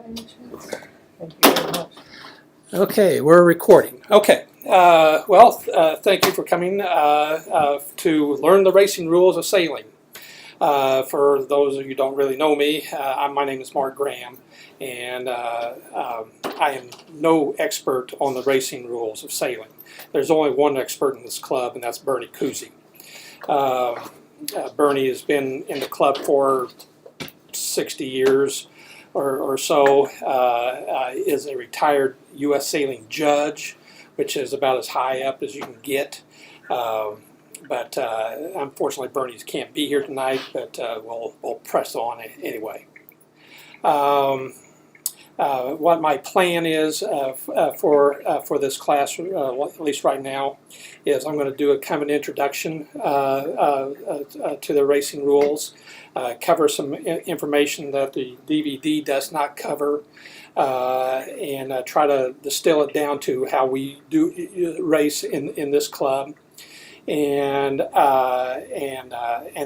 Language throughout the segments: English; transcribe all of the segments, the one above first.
any chance? Thank you very much. Okay, we're recording. Okay, thank you for coming to learn the racing rules of sailing. For those of you who don't really know me, my name is Mark Graham, and I am no expert on the racing rules of sailing. There's only one expert in this club, and that's Bernie Kuzi. Bernie has been in the club for 60 years or so, is a retired U.S. sailing judge, which is about as high up as you can get. But unfortunately, Bernie can't be here tonight, but we'll press on anyway. What my plan is for this class, at least right now, is I'm going to do a kind of an introduction to the racing rules, cover some information that the DVD does not cover, and try to distill it down to how we do race in this club. And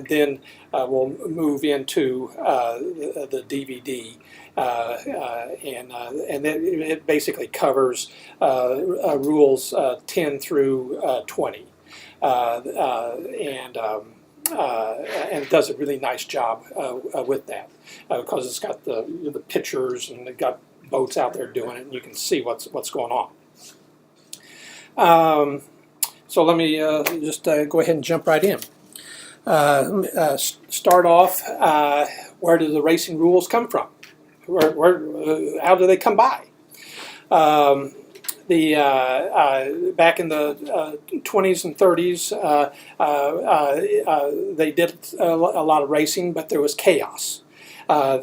then we'll move into the DVD, and then it basically covers rules 10 through 20, and does a really nice job with that, because it's got the pictures and they've got boats out there doing it, and you can see what's going on. So let me just go ahead and jump right in. Start off, where do the racing rules come from? How do they come by? Back in the 20s and 30s, they did a lot of racing, but there was chaos. One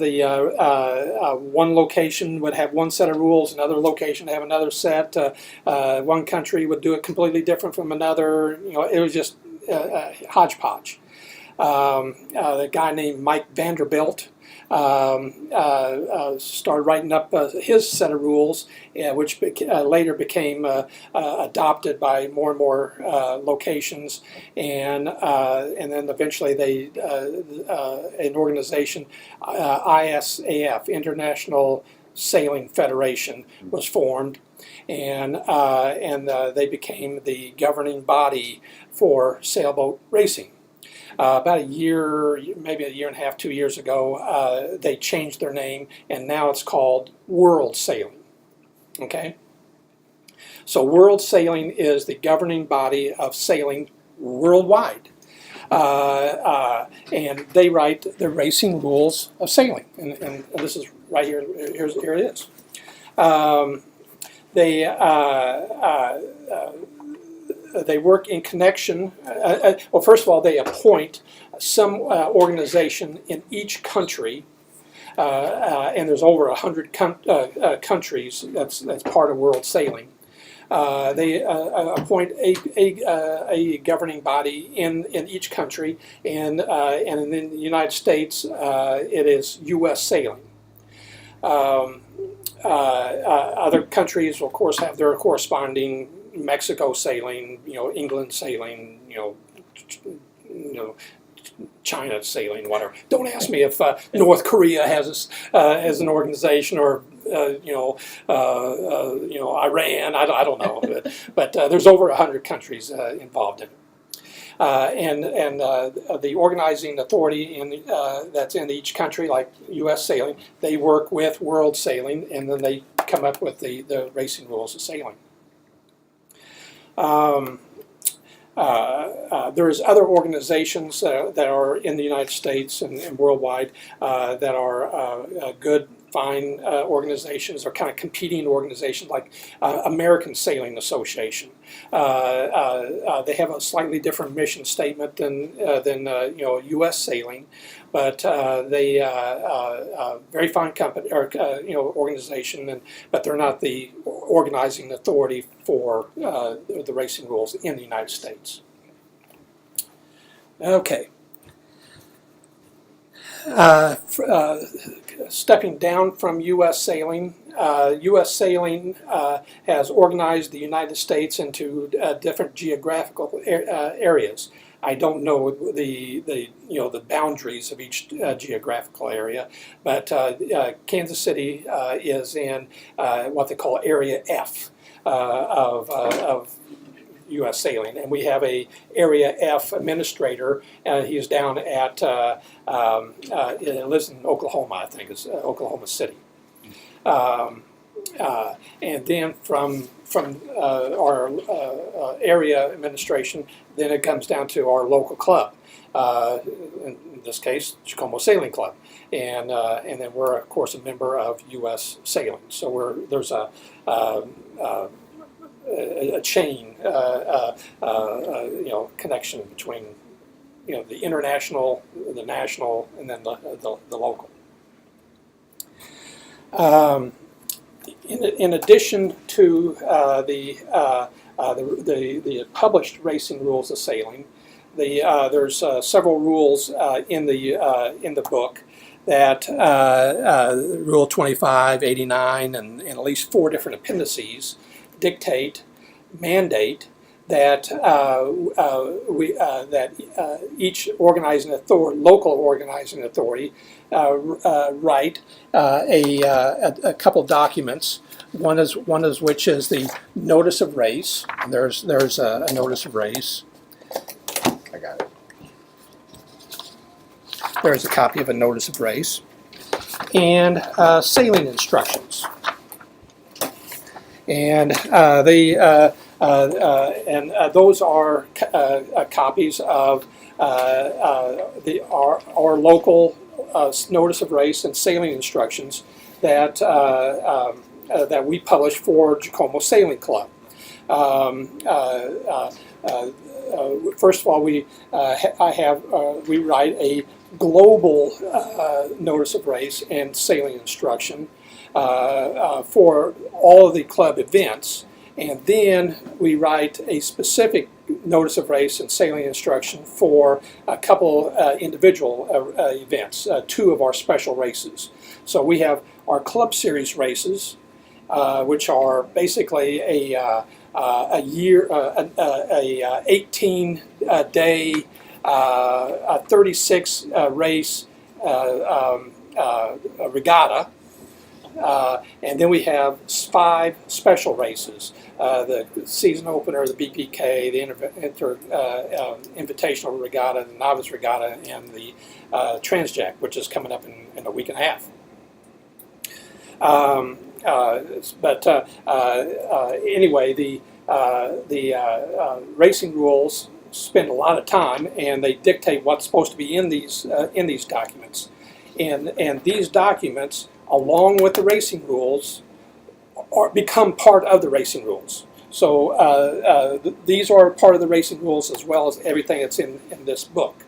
location would have one set of rules, another location would have another set. One country would do it completely different from another. You know, it was just hodgepodge. The guy named Mike Vanderbilt started writing up his set of rules, which later became adopted by more and more locations, and then eventually they an organization, ISAF, International Sailing Federation, was formed, and they became the governing body for sailboat racing. About a year, maybe a year and a half, 2 years ago, they changed their name, and now it's called World Sailing. Okay? So World Sailing is the governing body of sailing worldwide. And they write the racing rules of sailing. And this is right here. Here it is. They work in connection. Well, first of all, they appoint some organization in each country, and there's over 100 countries. That's part of World Sailing. They appoint a governing body in each country, and in the United States, it is U.S. Sailing. Other countries, of course, have their corresponding. Mexico Sailing, England Sailing, China Sailing, whatever. Don't ask me if North Korea has as an organization, or Iran. I don't know, but there's over 100 countries involved in it. The organizing authority that's in each country, like U.S. Sailing, they work with World Sailing, and then they come up with the racing rules of sailing. There's other organizations that are in the United States and worldwide that are good, fine organizations, or kind of competing organizations, like American Sailing Association. They have a slightly different mission statement than U.S. Sailing, but they very fine company or organization, but they're not the organizing authority for the racing rules in the United States. Okay. Stepping down from U.S. Sailing, U.S. Sailing has organized the United States into different geographical areas. I don't know the boundaries of each geographical area, but Kansas City is in what they call Area F of U.S. sailing, and we have a Area F administrator. He's down at he lives in Oklahoma, I think it's Oklahoma City. And then from our area administration, then it comes down to our local club. In this case, Chicomo Sailing Club, and then we're of course a member of U.S. Sailing. So there's a chain, connection between the international, the national, and then the local. In addition to the published racing rules of sailing, there's several rules in the book that Rule 25, 89, and at least 4 different appendices mandate that each local organizing authority write a couple documents. One is which is the notice of race. And there's a notice of race. I got it. There's a copy of a notice of race, and sailing instructions. And those are copies of our local notice of race and sailing instructions that we publish for Chicomo Sailing Club. First of all, we write a global notice of race and sailing instruction for all of the club events, and then we write a specific notice of race and sailing instruction for a couple individual events, 2 of our special races. So we have our club series races, which are basically a 18-day, 36 race regatta. And then we have 5 special races: the season opener, the BPK, the Invitational Regatta, the Novice Regatta, and the Transjack, which is coming up in a week and a half. Anyway, the racing rules spend a lot of time, and they dictate what's supposed to be in these documents. And these documents, along with the racing rules, become part of the racing rules. So these are part of the racing rules as well as everything that's in this book.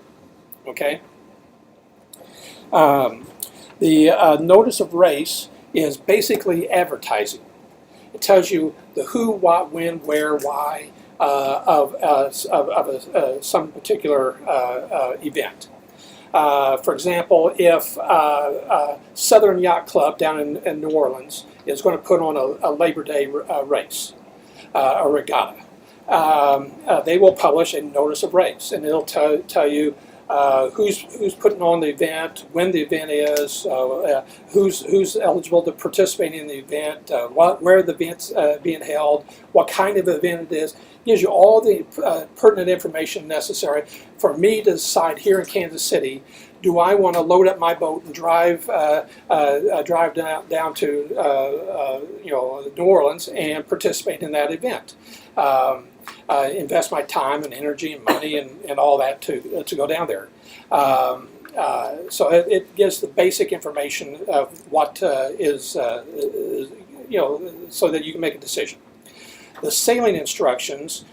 Okay. The notice of race is basically advertising. It tells you the who, what, when, where, why of some particular event. For example, if Southern Yacht Club down in New Orleans is going to put on a Labor Day race, a regatta, they will publish a notice of race, and it'll tell you who's putting on the event, when the event is, who's eligible to participate in the event, where the event's being held, what kind of event it is. It gives you all the pertinent information necessary for me to decide here in Kansas City, do I want to load up my boat and drive down to New Orleans and participate in that event? Invest my time and energy and money and all that to go down there. So it gives the basic information of what is so that you can make a decision. The sailing instructions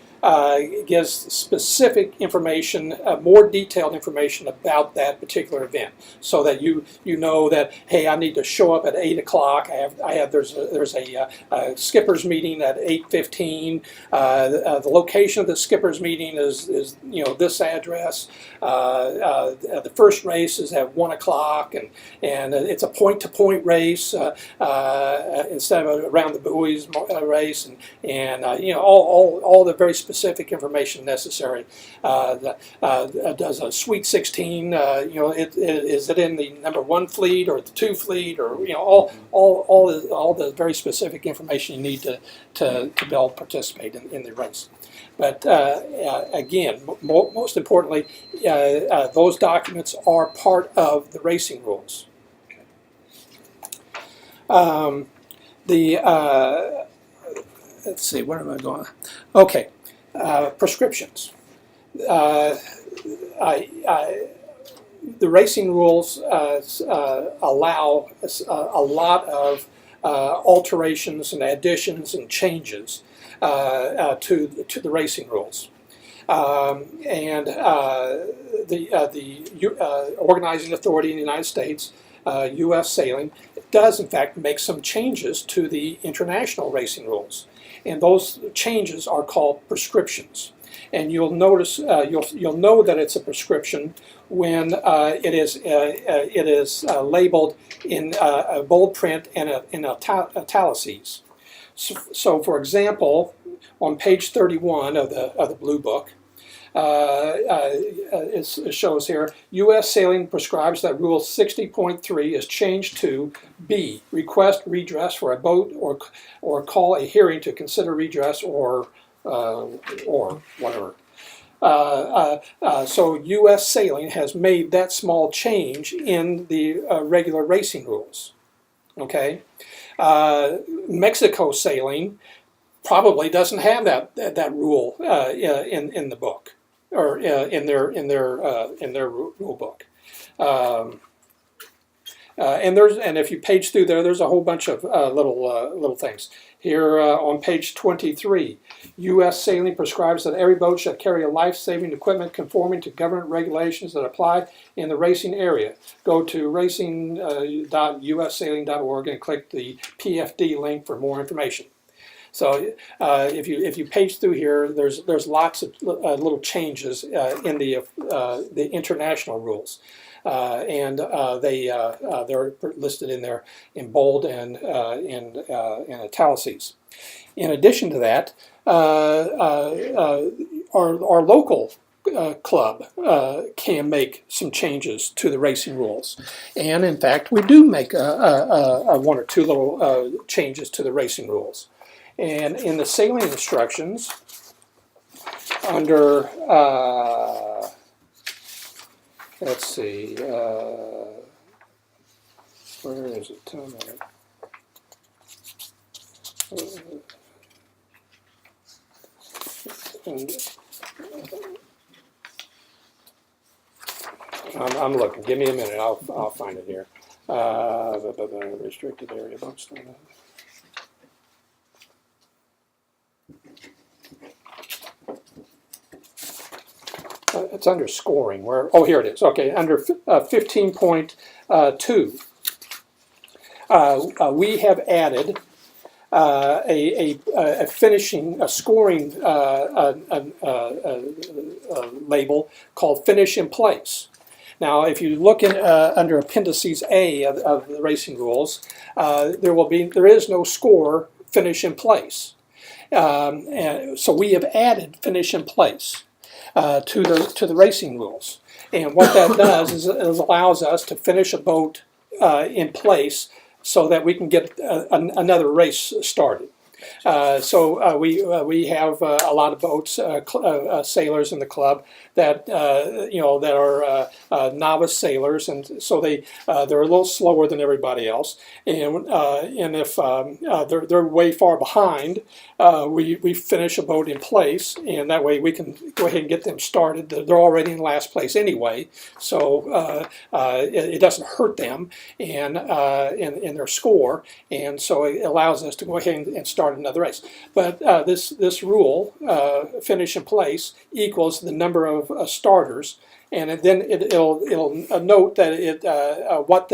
gives specific information, more detailed information about that particular event, so that you know that, hey, I need to show up at 8 o'clock. There's a skipper's meeting at 8:15. The location of the skipper's meeting is this address. The first race is at 1 o'clock, and it's a point-to-point race instead of a around the buoys race, and all the very specific specific information necessary. Does a Sweet 16, is it in the number 1 fleet or the 2 fleet, or all the very specific information you need to be able to participate in the race. But again, most importantly, those documents are part of the racing rules. Let's see, where am I going? Okay, prescriptions. The racing rules allow a lot of alterations and additions and changes to the racing rules. The organizing authority in the United States, U.S. Sailing, does in fact make some changes to the international racing rules, and those changes are called prescriptions. And you'll notice, you'll know that it's a prescription when it is labeled in bold print and in italices. So, for example, on page 31 of the Blue Book, it shows here, U.S. Sailing prescribes that Rule 60.3 is changed to B, request redress for a boat or call a hearing to consider redress or whatever. So U.S. Sailing has made that small change in the regular racing rules. Okay, Mexico Sailing probably doesn't have that rule in the book, or in their rule book. And if you page through there's a whole bunch of little things. Here on page 23, U.S. Sailing prescribes that every boat shall carry a life-saving equipment conforming to government regulations that apply in the racing area. Go to racing.ussailing.org and click the PFD link for more information. So if you page through here, there's lots of little changes in the international rules. They're listed in there in bold and italices. In addition to that, our local club can make some changes to the racing rules, and in fact, we do make one or two little changes to the racing rules. And in the sailing instructions, under let's see, where is it? I'm looking. Give me a minute. I'll find it here. Restricted area boats. It's under scoring. Oh, here it is. Okay, under 15.2, we have added a scoring label called "Finish in Place." Now, if you look under Appendices A of the racing rules, there is no score "Finish in Place," so we have added "Finish in Place" to the racing rules. And what that does is it allows us to finish a boat in place so that we can get another race started. We have a lot of boats, sailors in the club that are novice sailors, and so they're a little slower than everybody else. And if they're way far behind, we finish a boat in place, and that way we can go ahead and get them started. They're already in last place anyway, so it doesn't hurt them and in their score, and so it allows us to go ahead and start another race. But this rule, finish in place, equals the number of starters, and then it'll note that what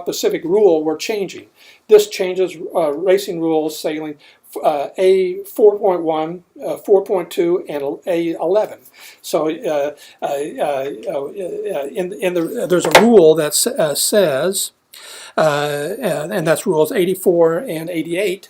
specific rule we're changing. This changes racing rules sailing A 4.1, 4.2, and A11. So there's a rule that says, and that's rules 84 and 88.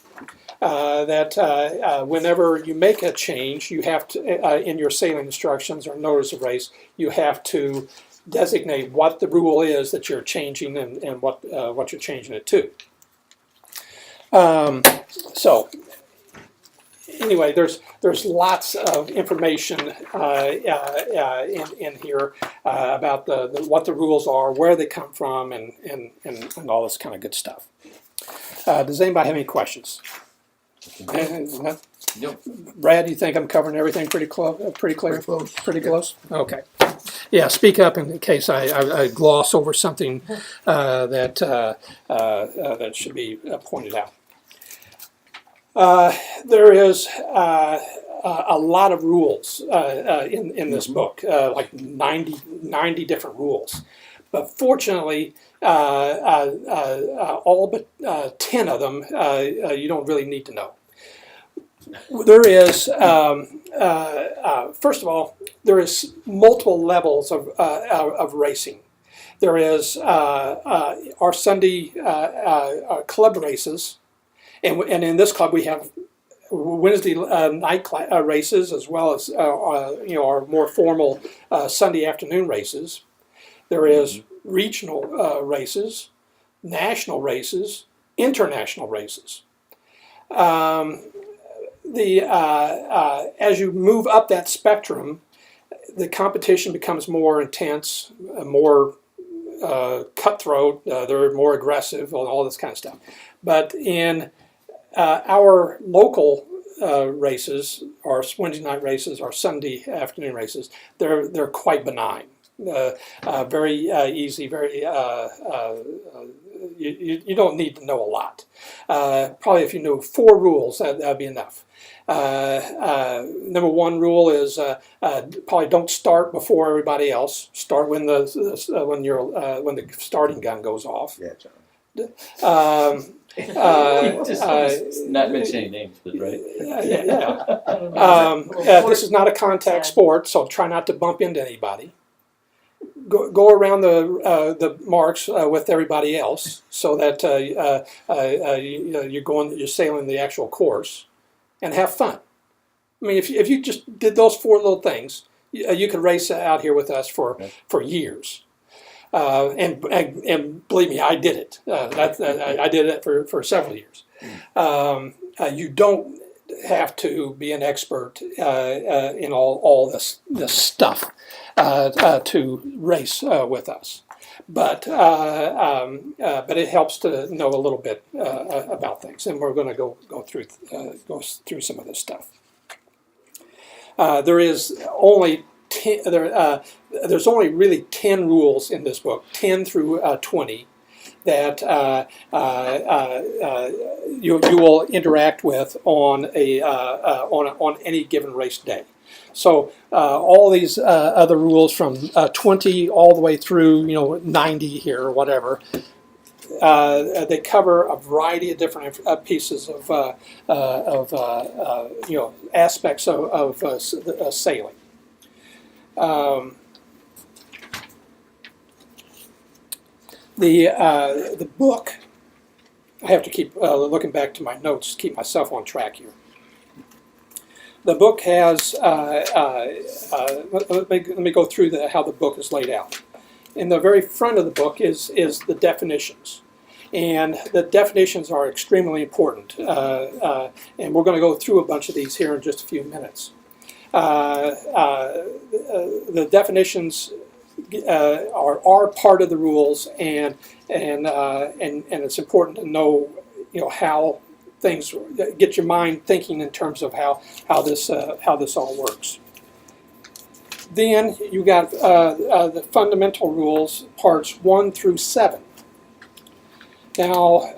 that whenever you make a change, you have to, in your sailing instructions or notice of race, you have to designate what the rule is that you're changing and what you're changing it to. So anyway, there's lots of information in here about what the rules are, where they come from, and all this kind of good stuff. Does anybody have any questions? Nope. Brad, you think I'm covering everything pretty close? Pretty clear? Pretty close. Pretty close? Okay. Yeah, speak up in case I gloss over something that should be pointed out. There is a lot of rules in this book, like 90 different rules. But fortunately, all but 10 of them you don't really need to know. There is, first of all, there is multiple levels of racing. There is our Sunday club races, and in this club we have Wednesday night races as well as our more formal Sunday afternoon races. There is regional races, national races, international races. As you move up that spectrum, the competition becomes more intense, more cutthroat. They're more aggressive, and all this kind of stuff. But in our local races, our Wednesday night races, our Sunday afternoon races, they're quite benign. Very easy, very you don't need to know a lot. Probably if you knew 4 rules, that'd be enough. Number 1 rule is probably don't start before everybody else. Start when the starting gun goes off. Yeah, John. Not mention any names, but right. This is not a contact sport, so try not to bump into anybody. Go around the marks with everybody else, so that you're sailing the actual course, and have fun. I mean, if you just did those 4 little things, you could race out here with us for years. And believe me, I did it. I did it for several years. You don't have to be an expert in all this stuff to race with us, but it helps to know a little bit about things, and we're going to go through some of this stuff. There's only really 10 rules in this book, 10 through 20, that you will interact with on any given race day. So all these other rules from 20 all the way through 90 here or whatever, they cover a variety of different pieces of aspects of sailing. The book, I have to keep looking back to my notes to keep myself on track here. The book has, let me go through how the book is laid out. In the very front of the book is the definitions. And the definitions are extremely important. And we're going to go through a bunch of these here in just a few minutes. The definitions are part of the rules, and it's important to know how things get your mind thinking in terms of how this all works. Then you got the fundamental rules, parts 1 through 7. Now,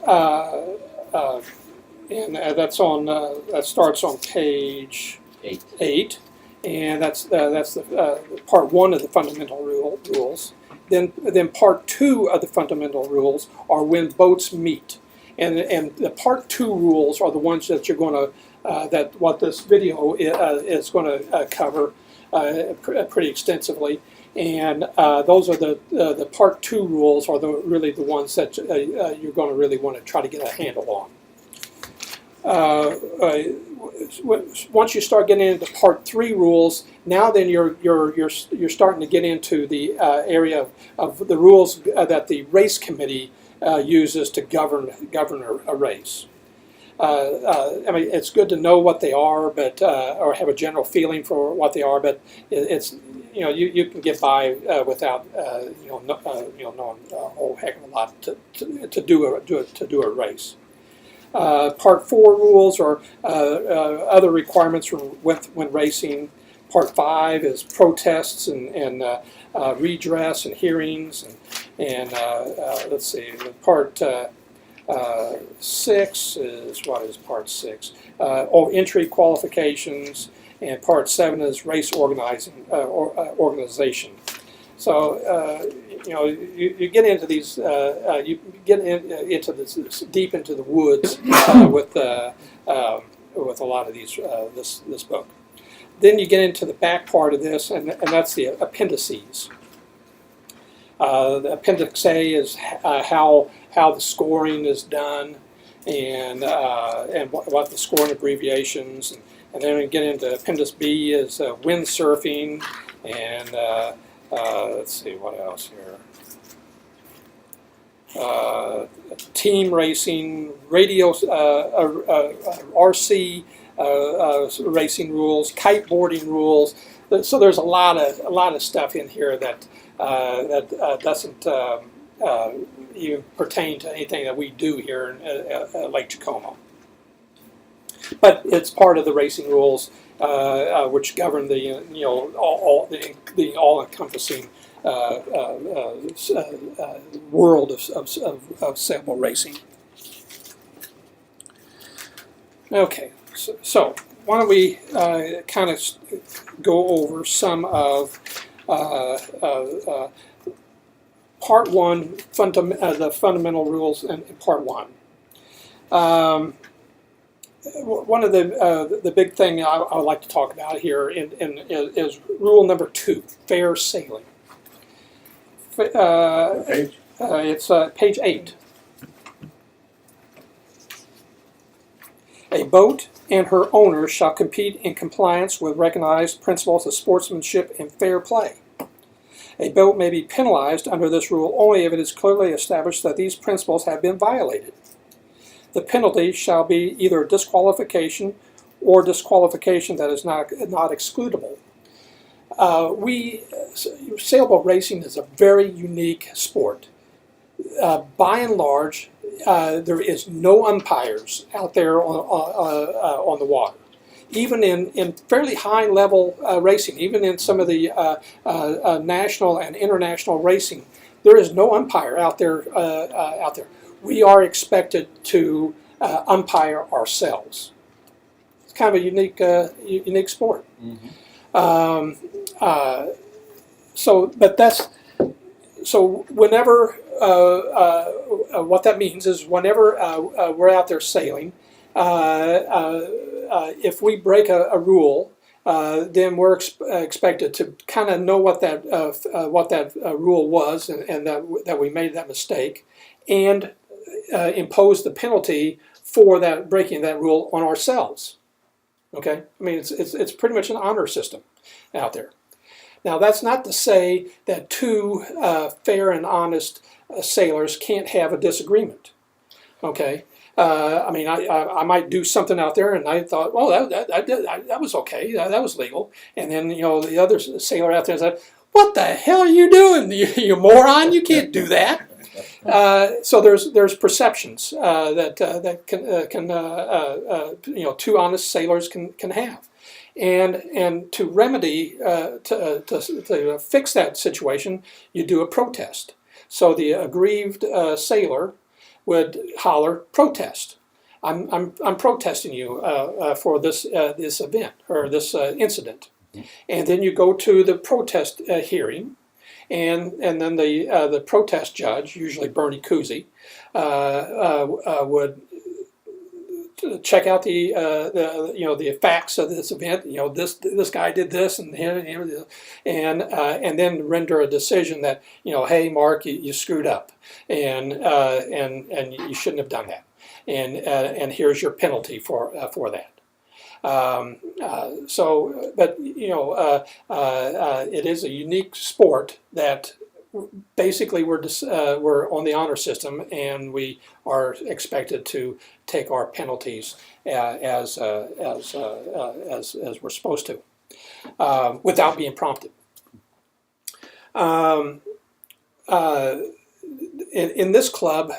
that's on that starts on page 8. And that's the part 1 of the fundamental rules. Then part 2 of the fundamental rules are when boats meet, and the part 2 rules are the ones that you're going to what this video is going to cover pretty extensively, and those are the part 2 rules are really the ones that you're going to really want to try to get a handle on. once you start getting into Part 3 rules, now then you're starting to get into the area of the rules that the race committee uses to govern a race. I mean, it's good to know what they are, but or have a general feeling for what they are. But it's you can get by without knowing a whole heck of a lot to do a race. Part 4 rules are other requirements when racing. Part 5 is protests and redress and hearings and let's see. Part 6 is, what is Part 6? Entry qualifications, and Part 7 is race organization. So you get into these, you get into this deep into the woods with a lot of these this book. Then you get into the back part of this, and that's the appendices. The Appendix A is how the scoring is done, and what the scoring abbreviations, and then we get into Appendix B is windsurfing, and let's see what else here. Team racing, radio, RC racing rules, kiteboarding rules. So there's a lot of stuff in here that doesn't even pertain to anything that we do here in Lake Tacoma. But it's part of the racing rules, which govern the the all-encompassing world of sailboat racing. Okay, so why don't we kind of go over some of Part 1, the fundamental rules in Part 1. One of the big thing I would like to talk about here is rule number 2, fair sailing. Page? It's page 8. A boat and her owner shall compete in compliance with recognized principles of sportsmanship and fair play. A boat may be penalized under this rule only if it is clearly established that these principles have been violated. The penalty shall be either disqualification or disqualification that is not excludable. Sailboat racing is a very unique sport. By and large, there is no umpires out there on the water. Even in fairly high level racing, even in some of the national and international racing, there is no umpire out there. We are expected to umpire ourselves. It's kind of a unique sport. Mm-hmm. Whenever what that means is whenever we're out there sailing, if we break a rule, then we're expected to kind of know what that rule was, and that we made that mistake, and impose the penalty for that breaking that rule on ourselves. Okay, I mean it's pretty much an honor system out there. Now that's not to say that two fair and honest sailors can't have a disagreement. Okay. I mean, I might do something out there, and I thought, well, that was okay, that was legal. And then the other sailor out there said, "What the hell are you doing? You moron! You can't do that." So there's perceptions that two honest sailors can have, and to remedy to fix that situation, you do a protest. So the aggrieved sailor would holler, "Protest! I'm protesting you for this event or this incident," and then you go to the protest hearing, and then the protest judge, usually Bernie Cousy, would check out the facts of this event. This guy did this and then render a decision that hey, Mark, you screwed up, and you shouldn't have done that. and here's your penalty for that. But it is a unique sport that basically we're on the honor system, and we are expected to take our penalties as we're supposed to, without being prompted. In this club,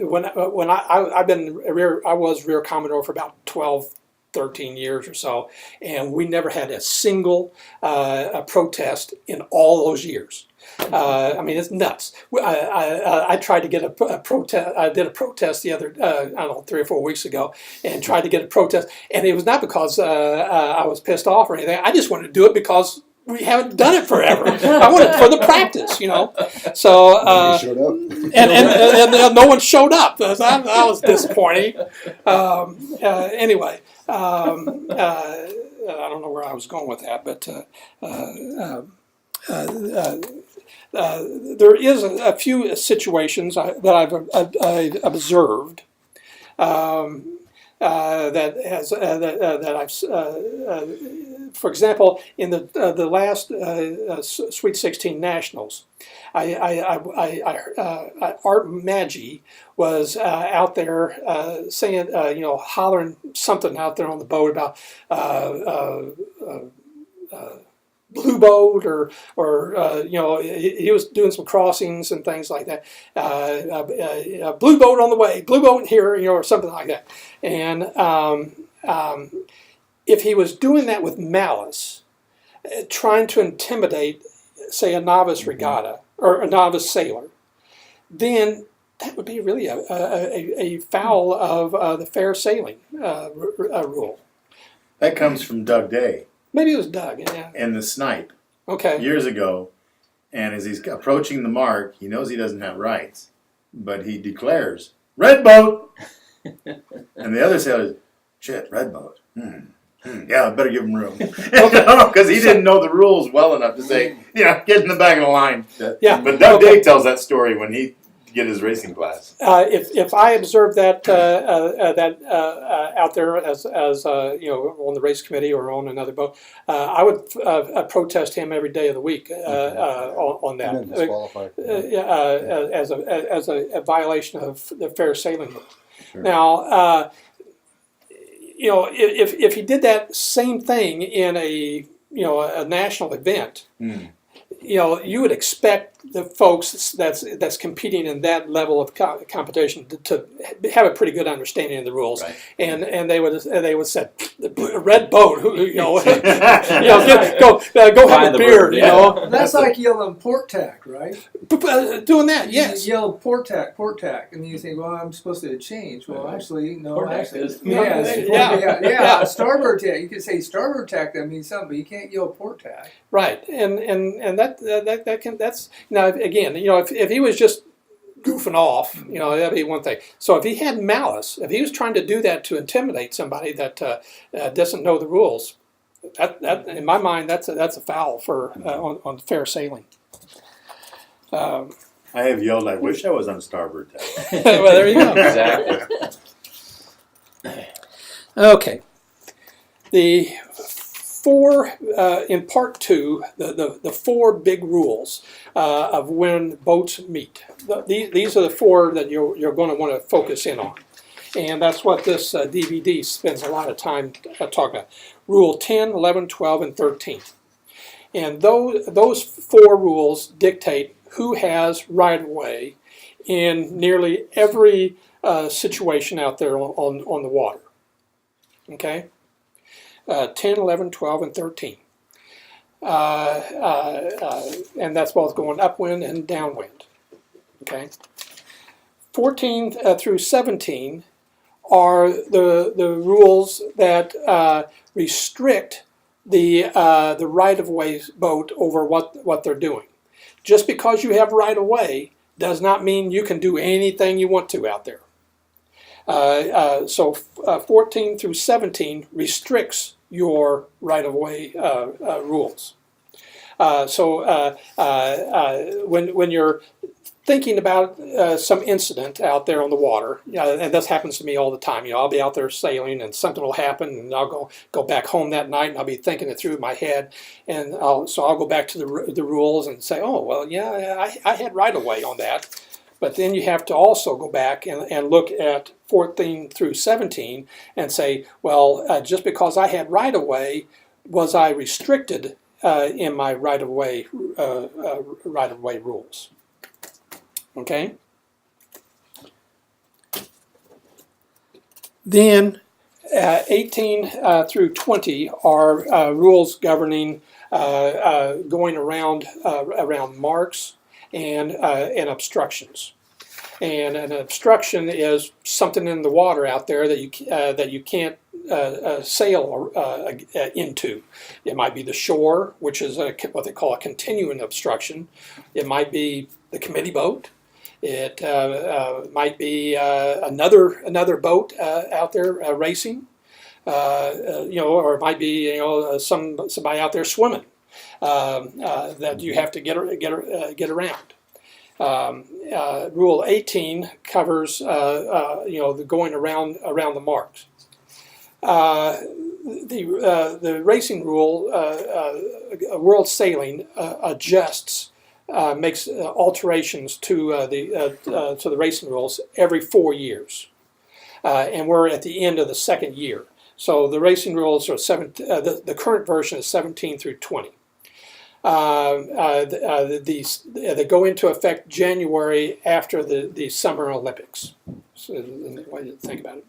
when I was rear commodore for about 12, 13 years or so, and we never had a single a protest in all those years. I mean, it's nuts. I tried to get a protest. I did a protest the other, I don't know, 3 or 4 weeks ago, and tried to get a protest. And it was not because I was pissed off or anything. I just wanted to do it because we haven't done it forever. I wanted for the practice, So Showed up. and no one showed up. That was disappointing. Anyway, I don't know where I was going with that, but there is a few situations that I've observed that I've. For example, in the last Sweet 16 Nationals, Art Maggi was out there saying, hollering something out there on the boat about blue boat or he was doing some crossings and things like that. Blue boat on the way, blue boat here, or something like that. And if he was doing that with malice, trying to intimidate, say, a novice regatta or a novice sailor, then that would be really a foul of the fair sailing rule. That comes from Doug Day. Maybe it was Doug, yeah. And the snipe. Okay. Years ago, and as he's approaching the mark, he knows he doesn't have rights, but he declares, "Red boat!" And the other sailors, "Shit, red boat. Yeah, I better give him room." Because he didn't know the rules well enough to say, get in the back of the line. Yeah. But Doug Day tells that story when he get his racing class. If I observed that out there as on the race committee or on another boat, I would protest him every day of the week on that. And then disqualify. As a violation of the fair sailing rule. Sure. Now, if he did that same thing in a national event, you would expect the folks that's competing in that level of competition to have a pretty good understanding of the rules, Right. and they would say, "Red boat, go have Find a the beer," word, yeah. That's like yelling port tack, right? Doing that, yes. You yell port tack, and then you think, well, I'm supposed to change. Well, actually, no, Port tack actually, is- Yeah. starboard tack. You can say starboard tack. That means something, but you can't yell port tack. Right, and that's now again, if he was just goofing off, that'd be one thing. So if he had malice, if he was trying to do that to intimidate somebody that doesn't know the rules, that in my mind that's a foul for on fair sailing. I have yelled, "I wish I was on starboard tack." Well, there you go. Exactly. Okay, the four in part two, the four big rules of when boats meet. These are the four that you're going to want to focus in on, and that's what this DVD spends a lot of time talking about. Rule 10, 11, 12, and 13, and those four rules dictate who has right of way in nearly every situation out there on the water. Okay. 10, 11, 12, and 13. And that's both going upwind and downwind. Okay. 14 through 17 are the rules that restrict the right-of-way boat over what they're doing. Just because you have right-of-way does not mean you can do anything you want to out there. So 14 through 17 restricts your right-of-way rules. When you're thinking about some incident out there on the water, and this happens to me all the time. I'll be out there sailing, and something will happen, and I'll go back home that night, and I'll be thinking it through in my head, and I'll go back to the rules and say, oh well, yeah, I had right of way on that. But then you have to also go back and look at 14 through 17 and say, well, just because I had right of way, was I restricted in my right of way rules? Okay. Then 18 through 20 are rules governing going around marks and obstructions. And an obstruction is something in the water out there that you can't sail into. It might be the shore, which is what they call a continuing obstruction. It might be the committee boat. It might be another boat out there racing, or it might be somebody out there swimming that you have to get around. Rule 18 covers the going around the marks. The racing rule, world sailing adjusts. Makes alterations to the racing rules every 4 years, and we're at the end of the second year. So the racing rules are the current version is 17 through 20. They go into effect January after the Summer Olympics. So the way to think about it.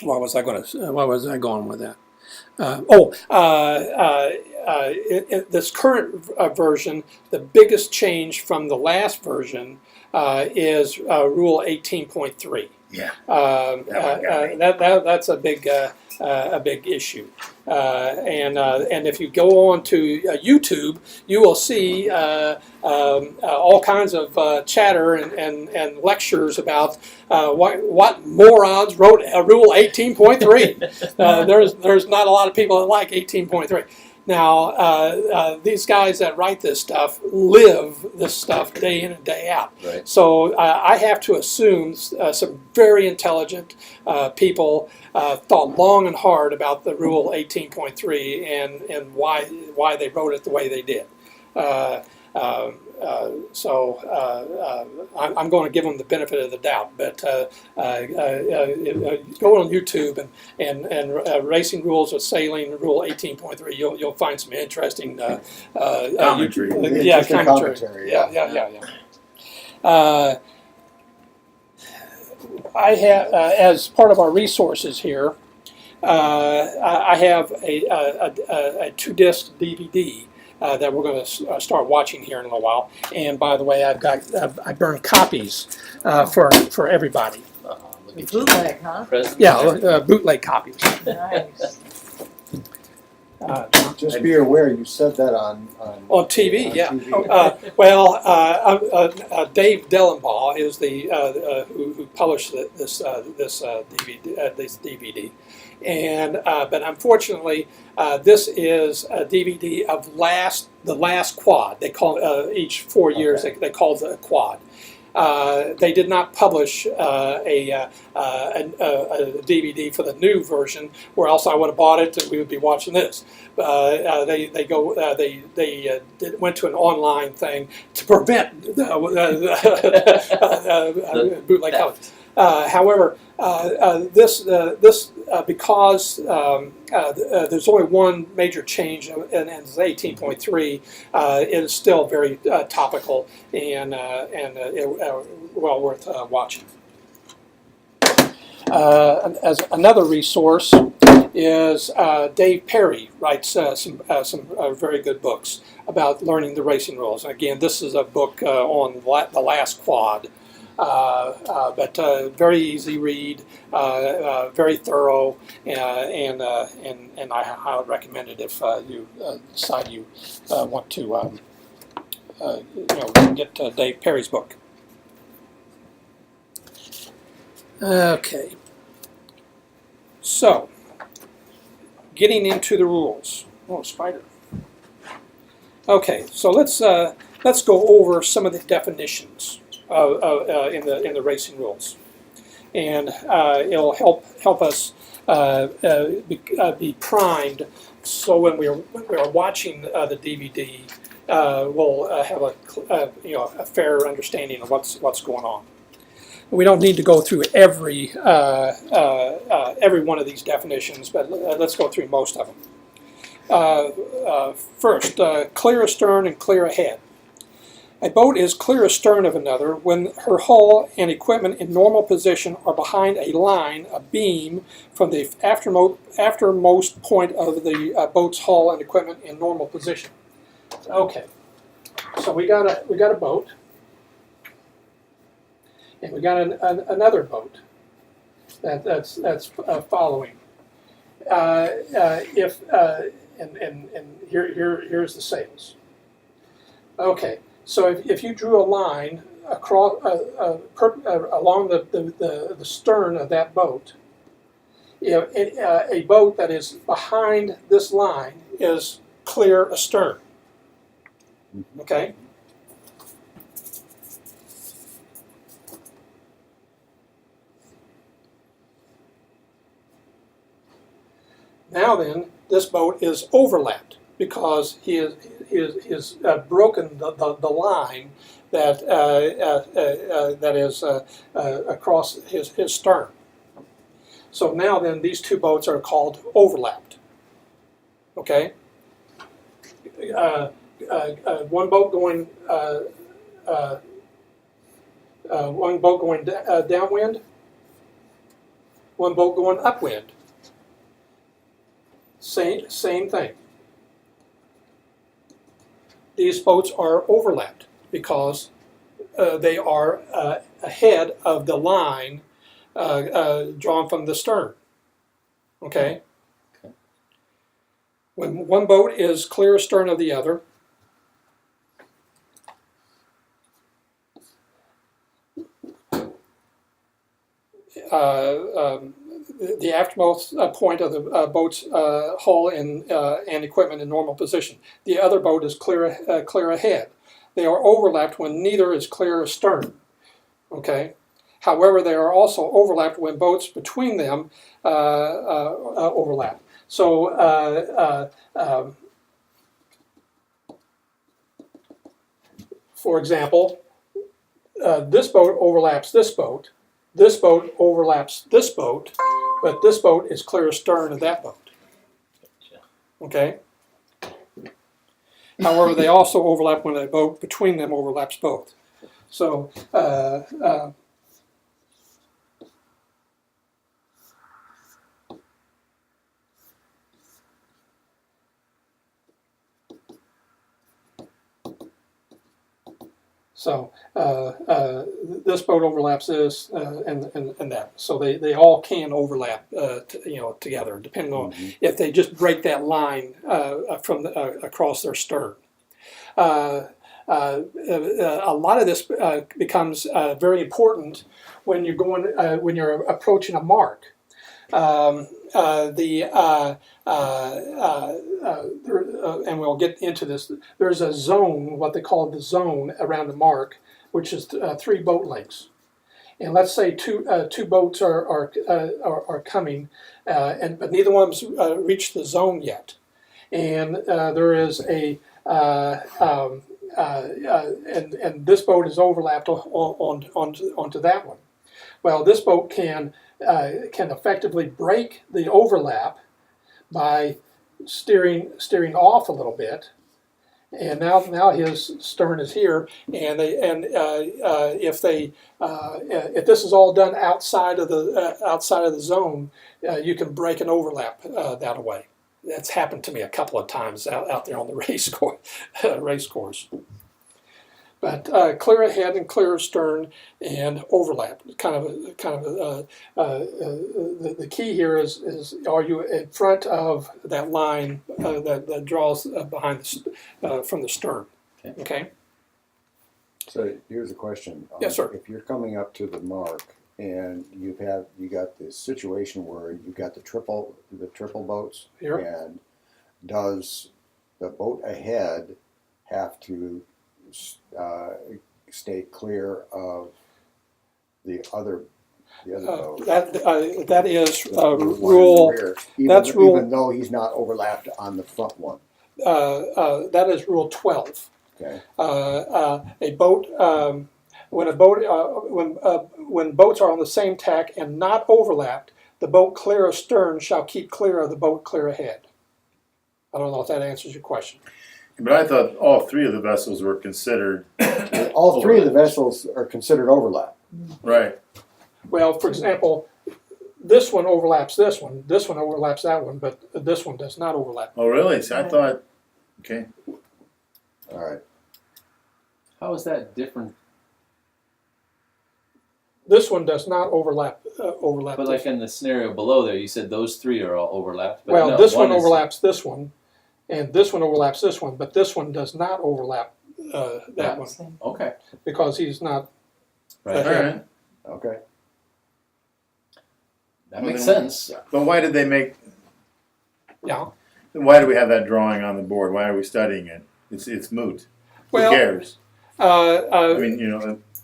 Why was I going with that? This current version, the biggest change from the last version is Rule 18.3. Yeah. That's a big issue. And if you go on to YouTube, you will see all kinds of chatter and lectures about what morons wrote Rule 18.3. There's not a lot of people that like 18.3. Now, these guys that write this stuff live this stuff day in and day out. Right. So I have to assume some very intelligent people thought long and hard about the Rule 18.3 and why they wrote it the way they did. I'm going to give them the benefit of the doubt, but go on YouTube and Racing Rules of Sailing, Rule 18.3, you'll find some interesting Commentary. commentary. Yeah. I have, as part of our resources here, I have a 2-disc DVD that we're going to start watching here in a little while. And by the way, I burned copies for everybody. Bootleg, huh? Yeah, bootleg copies. Nice. Just be aware, you said that on TV, on yeah. TV. Dave Dellenbaugh is the who published this DVD, and but unfortunately, this is a DVD of the last quad. They call each 4 years they call it a quad. They did not publish a DVD for the new version, or else I would have bought it and we would be watching this. They went to an online thing to prevent bootleg copies. However, because there's only one major change, and it's 18.3, it is still very topical and well worth watching. As another resource is Dave Perry writes some very good books about learning the racing rules. Again, this is a book on the last quad. But very easy read, very thorough, and I highly recommend it if you decide you want to get Dave Perry's book. Okay, so getting into the rules. Oh, spider. Okay, so let's let's go over some of the definitions in the racing rules, and it'll help us be primed. So when we're watching the DVD, we'll have a fair understanding of what's going on. We don't need to go through every one of these definitions, but let's go through most of them. First, clear astern and clear ahead. A boat is clear astern of another when her hull and equipment in normal position are behind a line, a beam, from the aftermost point of the boat's hull and equipment in normal position. Okay, so we got a boat, and we got another boat that's following. Here's the sails. Okay. So if you drew a line across along the stern of that boat, a boat that is behind this line is clear astern. Okay. Now then, this boat is overlapped because he is broken the line that is across his stern. So now then, these two boats are called overlapped. Okay. One boat going downwind. One boat going upwind. Same thing. These boats are overlapped because they are ahead of the line drawn from the stern. Okay? When one boat is clear astern of the other, the aftermost point of the boat's hull and equipment in normal position. The other boat is clear ahead. They are overlapped when neither is clear astern. Okay. However, they are also overlapped when boats between them overlap. So, for example, this boat overlaps this boat. This boat overlaps this boat, but this boat is clear astern of that boat. Okay? However, they also overlap when a boat between them overlaps both. So, this boat overlaps this and that. So they all can overlap, together, depending on if they just break that line from across their stern. A lot of this becomes very important when you're when you're approaching a mark. And we'll get into this. There's a zone, what they call the zone around the mark, which is 3 boat lengths. And let's say two boats are coming, but neither one of them's reached the zone yet. And there is and this boat is overlapped onto that one. Well, this boat can effectively break the overlap by steering off a little bit, and now his stern is here, and if this is all done outside of the zone, you can break an overlap that away. That's happened to me a couple of times out there on the race course. But clear ahead and clear astern and overlap. The key here is are you in front of that line that draws behind from the stern? Okay. So here's a question. Yes, sir. If you're coming up to the mark and you got this situation where you've got the triple boats, Here. and does the boat ahead have to stay clear of the other boat. That is The one in the rule. rear, that's rule- even though he's not overlapped on the front one. That is Rule 12. Okay. A boat, when boats are on the same tack and not overlapped, the boat clear astern shall keep clear of the boat clear ahead. I don't know if that answers your question. But I thought all three of the vessels were considered All three of the vessels are considered overlap. right. Well, for example, this one overlaps this one overlaps that one, but this one does not overlap. Oh, really? See, I thought. Okay. All right. How is that different? This one does not overlap. Overlap. But like in the scenario below there, you said those three are all overlapped. But Well, no, this one is- overlaps this one, and this one overlaps this one, but this one does not overlap that one Okay. because he's not. Right. All right. Okay. That makes sense. But why did they make? Yeah. Why do we have that drawing on the board? Why are we studying it? It's moot. Well, Who cares? I mean,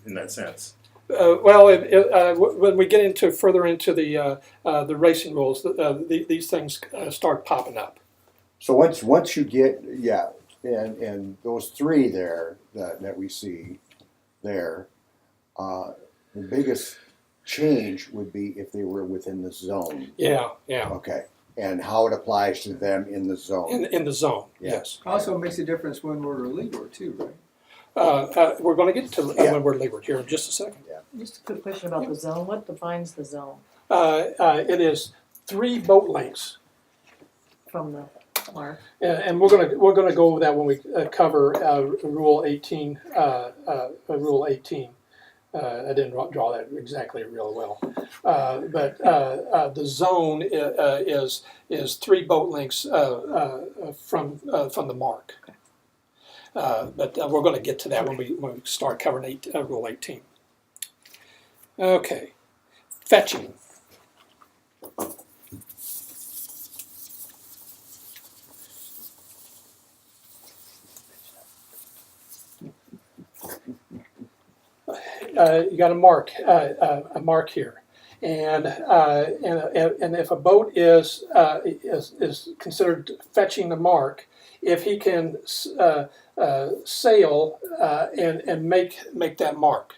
in that sense. when we get into further into the racing rules, these things start popping up. So once you get and those three there that we see there, the biggest change would be if they were within the zone. Yeah. Okay. And how it applies to them in the zone. In the zone, Yeah. yes. Also makes a difference when we're leeward too, right? We're going to get to windward leeward here in just a second. Just a quick question about the zone. What defines the zone It is 3 boat lengths, from the mark? and we're going to go over that when we cover Rule 18. Rule 18. I didn't draw that exactly real well, but the zone is 3 boat lengths from the mark. But we're going to get to that when we start covering Rule 18. Okay, fetching. You got a mark here, and if a boat is considered fetching the mark, if he can sail and make that mark.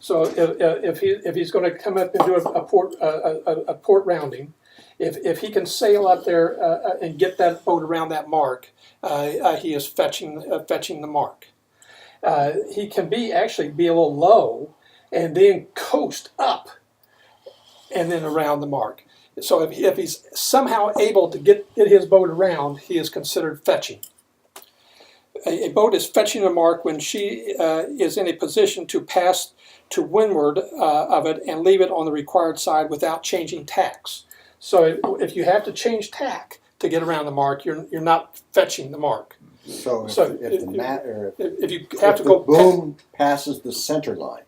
So if he's going to come up and do a port rounding, if he can sail up there and get that boat around that mark, he is fetching the mark. He can actually be a little low and then coast up and then around the mark. So if he's somehow able to get his boat around, he is considered fetching. A boat is fetching a mark when she is in a position to pass to windward of it and leave it on the required side without changing tacks. So if you have to change tack to get around the mark, you're not fetching the mark. So if you have to go the boom passes the center line,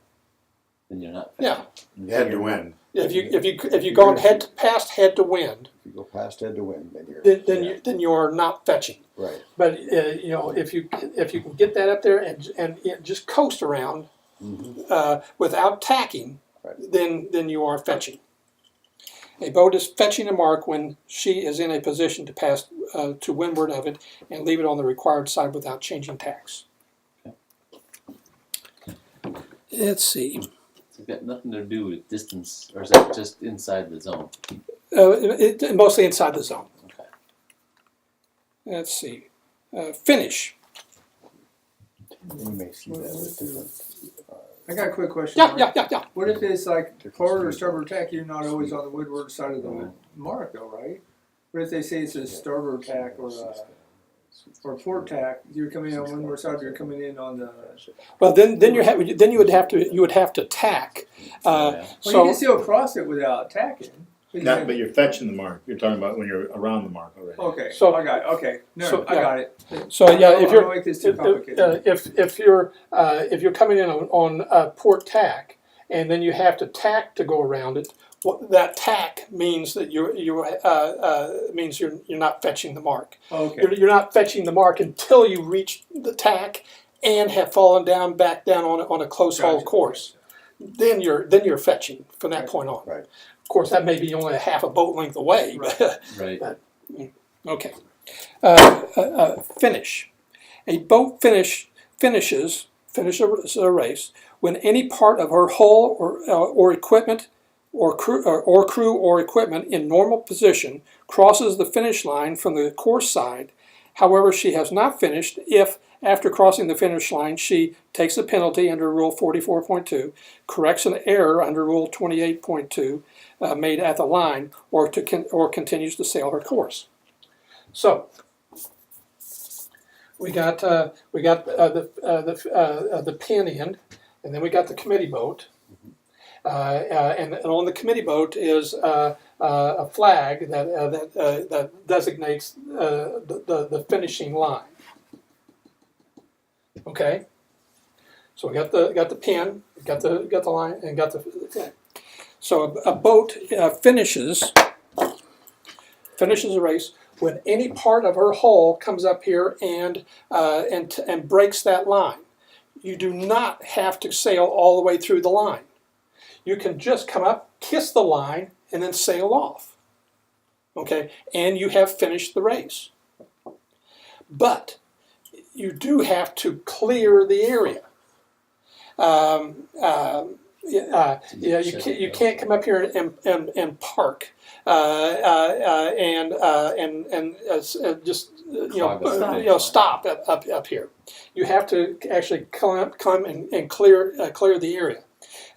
Then you're not. yeah. Head to wind. If you go past head to wind, if you go past head to wind, then you're then you're not fetching. right. But if you can get that up there and just coast around without tacking, Right. then you are fetching. A boat is fetching a mark when she is in a position to pass to windward of it and leave it on the required side without changing tacks. Let's see. It's got nothing to do with distance, or is that just inside the zone? Mostly inside the zone. Okay. Let's see. Finish. You may see that with different. I got a quick question. Yeah, Mark. yeah. What if it's like forward or starboard tack? You're not always on the windward side of the mark, though, right? What if they say it's a starboard tack or port tack? You're coming in on windward side. You're coming in on the. Well, then you would have to tack. Well, you can still cross it without tacking. But you're fetching the mark. You're talking about when you're around the mark already. Okay. So- I got it. Okay. No, so, I yeah. got it. So yeah, I if don't you're wanna make this too complicated. if you're coming in on port tack and then you have to tack to go around it, that tack means that you're not fetching the mark. Okay. You're not fetching the mark until you reach the tack and have fallen back down on a close haul Gotcha. course. Then you're fetching from that point on. Right. Of course, that may be only a half a boat length away. But Right. okay. Finish. A boat finishes a race when any part of her hull or equipment or crew or equipment in normal position crosses the finish line from the course side. However, she has not finished if, after crossing the finish line, she takes a penalty under Rule 44.2, corrects an error under Rule 28.2 made at the line, or continues to sail her course. So we got the pin end, and then we got the committee boat, and on the committee boat is a flag that designates the finishing line. Okay, so we got the pin, got the line, and got the thing. So a boat finishes a race when any part of her hull comes up here and breaks that line. You do not have to sail all the way through the line. You can just come up, kiss the line, and then sail off. Okay, and you have finished the race. But you do have to clear the area. You can't come up here and park just stop up here. You have to actually come and clear the area.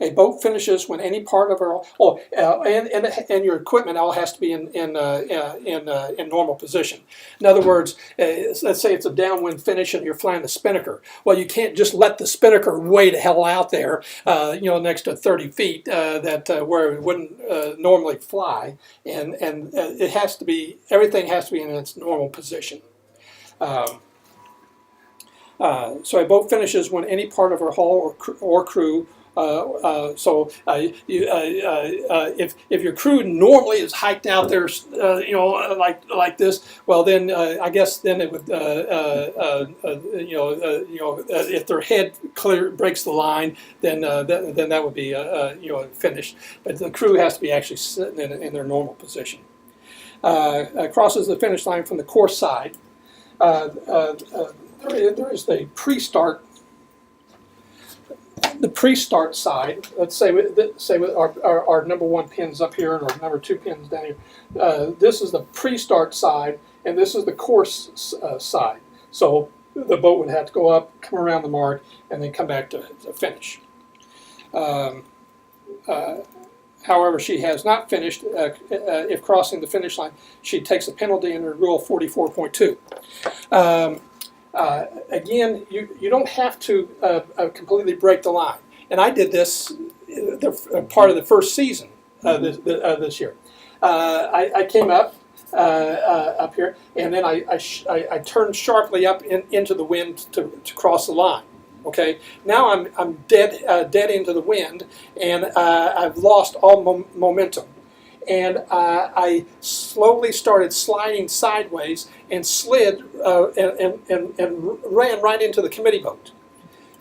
A boat finishes when any part of her and your equipment all has to be in normal position. In other words, let's say it's a downwind finish and you're flying the spinnaker. Well, you can't just let the spinnaker way to hell out there, next to 30 feet where it wouldn't normally fly, and it has to be, everything has to be in its normal position. So a boat finishes when any part of her hull or crew. If your crew normally is hiked out there, like this, well then I guess then it would if their head breaks the line, then that would be finished. But the crew has to be actually sitting in their normal position. Crosses the finish line from the course side. There is the pre-start. The pre-start side, let's say our number one pin's up here and our number two pin's down here. This is the pre-start side, and this is the course side. So the boat would have to go up, come around the mark, and then come back to finish. However, she has not finished. If crossing the finish line, she takes a penalty under Rule 44.2. Again, you don't have to completely break the line. And I did this part of the first season this year. I came up here, and then I turned sharply up into the wind to cross the line. Okay, now I'm dead into the wind, and I've lost all momentum. And I slowly started sliding sideways and slid and ran right into the committee boat.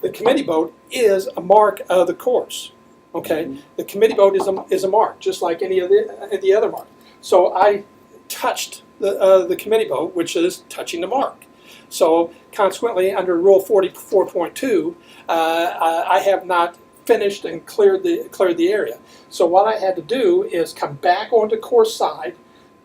The committee boat is a mark of the course. Okay, the committee boat is a mark, just like any of the other mark. So I touched the committee boat, which is touching the mark. So consequently, under Rule 44.2, I have not finished and cleared the area. So what I had to do is come back onto course side,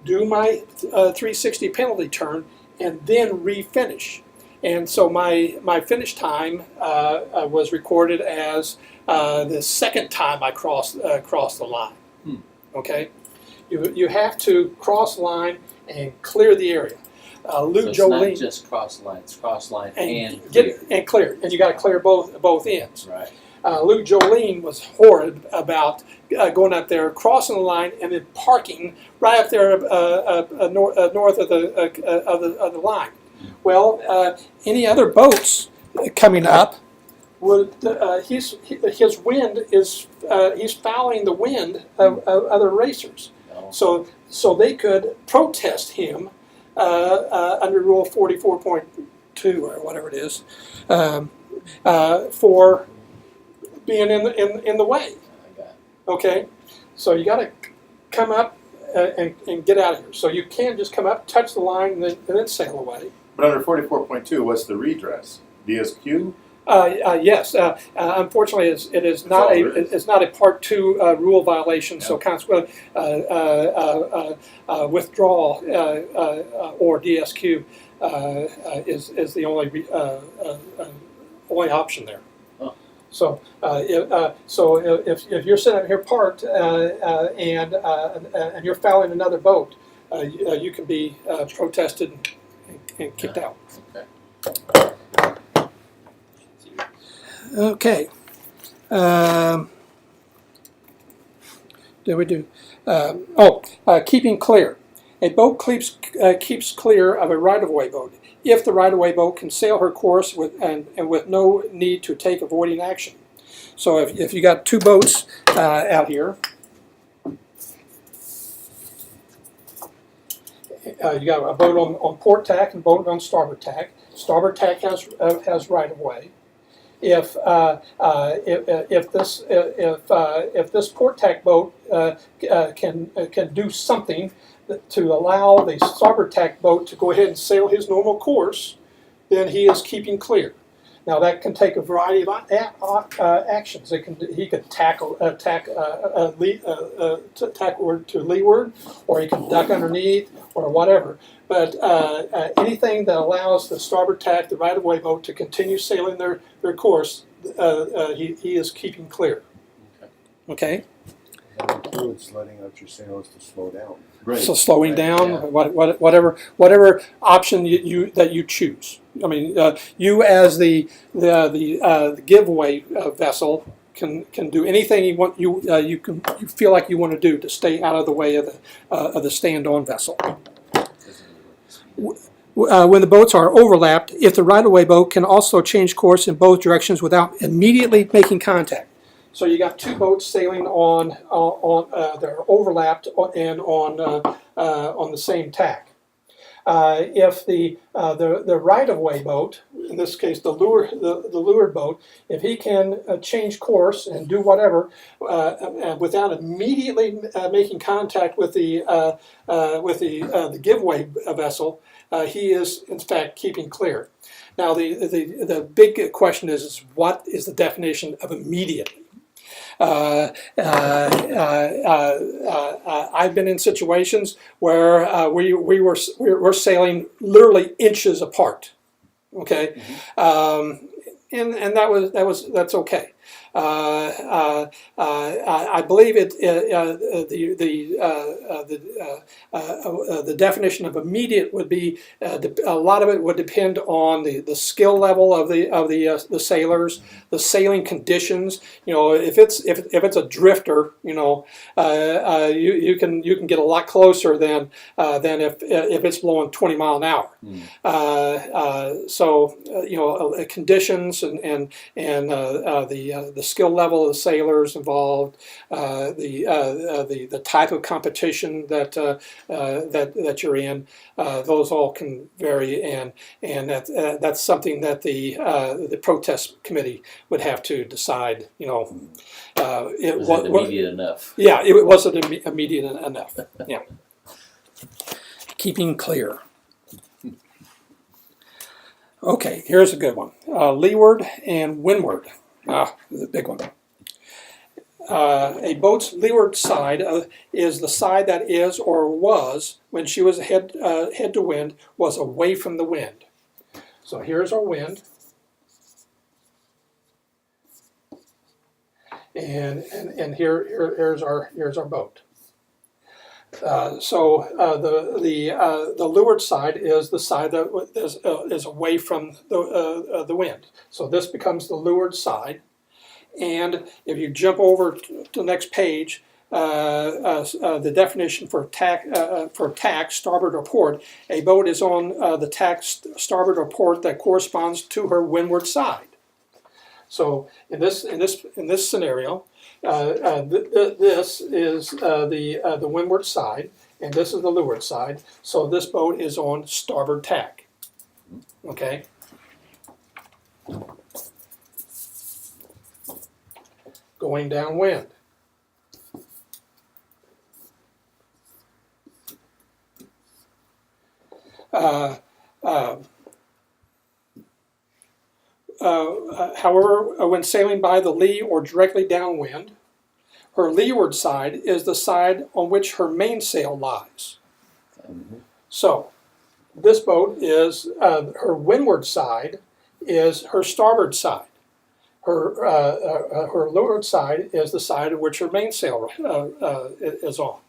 do my 360 penalty turn, and then refinish. And so my finish time was recorded as the second time I crossed the line. Okay, you have to cross the line and clear the area. Luke So it's Jolene, not just cross line; it's cross line and clear. clear, and you got to clear both ends. Right. Luke Jolene was horrid about going up there, crossing the line, and then parking right up there north of the line. Well, any other boats coming up his wind is he's fouling the wind of other racers. No. So they could protest him under Rule 44.2 or whatever it is for being in the way. I got it. Okay, so you got to come up and get out of here. So you can't just come up, touch the line, and then sail away. But under 44.2, what's the redress? DSQ? Yes. Unfortunately, it is not it's not a Part 2 rule violation. So consequently, withdrawal or DSQ is the only option there. Oh. So if you're sitting up here parked and you're fouling another boat, you can be protested and kicked out. Okay. Okay. Did we do? Keeping clear. A boat keeps clear of a right-of-way boat if the right-of-way boat can sail her course with no need to take avoiding action. So if you got two boats out here, you got a boat on port tack and a boat on starboard tack. Starboard tack has right-of-way. If this port tack boat can do something to allow the starboard tack boat to go ahead and sail his normal course, then he is keeping clear. Now that can take a variety of actions. He could tack to leeward, or he can duck underneath, or whatever. But anything that allows the starboard tack, the right-of-way boat, to continue sailing their course, he is keeping clear. Okay. That includes letting out your sails to slow down. Right. So slowing down, Yeah. whatever option that you choose. I mean, you as the giveaway vessel can do anything you want. You feel like you want to do to stay out of the way of the stand-on vessel. When the boats are overlapped, if the right-of-way boat can also change course in both directions without immediately making contact. So you got two boats sailing they're overlapped and on the same tack. If the right-of-way boat, in this case the lured boat, if he can change course and do whatever without immediately making contact with the giveaway vessel, he is in fact keeping clear. Now the big question is what is the definition of immediately? I've been in situations where we're sailing literally inches apart. Okay, and that's okay. I believe the definition of immediate would be a lot of it would depend on the skill level of the sailors, the sailing conditions. You know, if it's a drifter, you know, you can get a lot closer than if it's blowing 20 miles an hour. You know, conditions and the skill level of the sailors involved, the type of competition that you're in, those all can vary, and that's something that the protest committee would have to decide. You know, Was it immediate enough? Yeah, it wasn't immediate enough. Yeah, keeping clear. Okay, here's a good one. Leeward and windward. The big one. A boat's leeward side is the side that is or was, when she was head to wind, was away from the wind. So here's our wind. And here's our boat. The leeward side is the side that is away from the wind. So this becomes the leeward side. And if you jump over to the next page, the definition for tack, starboard or port, a boat is on the tack, starboard or port that corresponds to her windward side. So in this scenario, this is the windward side, and this is the leeward side. So this boat is on starboard tack. Okay. Going downwind. However, when sailing by the lee or directly downwind, her leeward side is the side on which her mainsail lies. So, this boat is her windward side is her starboard side. Her leeward side is the side on which her mainsail is on.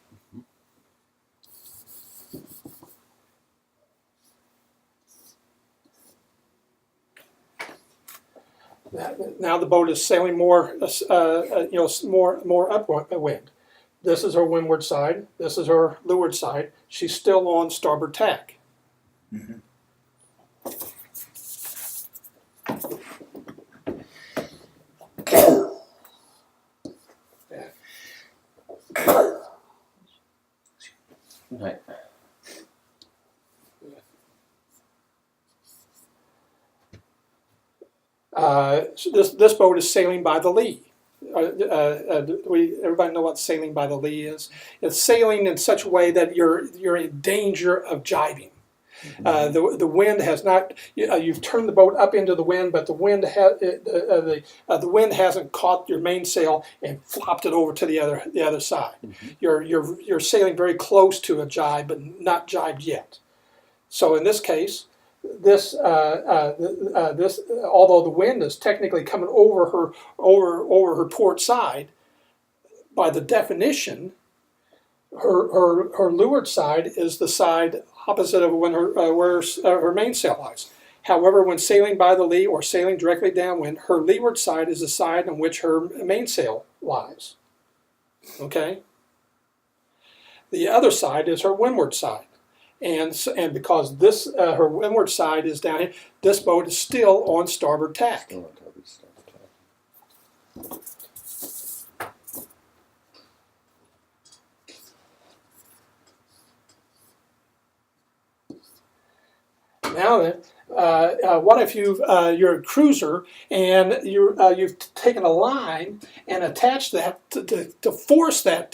Now the boat is sailing more, more upwind. This is her windward side. This is her leeward side. She's still on starboard tack. Mhm. Right. So this boat is sailing by the lee. Everybody know what sailing by the lee is? It's sailing in such a way that you're in danger of jibing. The wind has not. You've turned the boat up into the wind, but the wind hasn't caught your mainsail and flopped it over to the other side. You're sailing very close to a jibe, but not jibed yet. So in this case, this although the wind is technically coming over her port side, by the definition, her leeward side is the side opposite of when where her mainsail lies. However, when sailing by the lee or sailing directly downwind, her leeward side is the side on which her mainsail lies. Okay. The other side is her windward side. And because this her windward side is down here, this boat is still on starboard tack. Now then, what if you're a cruiser and you've taken a line and attached that to force that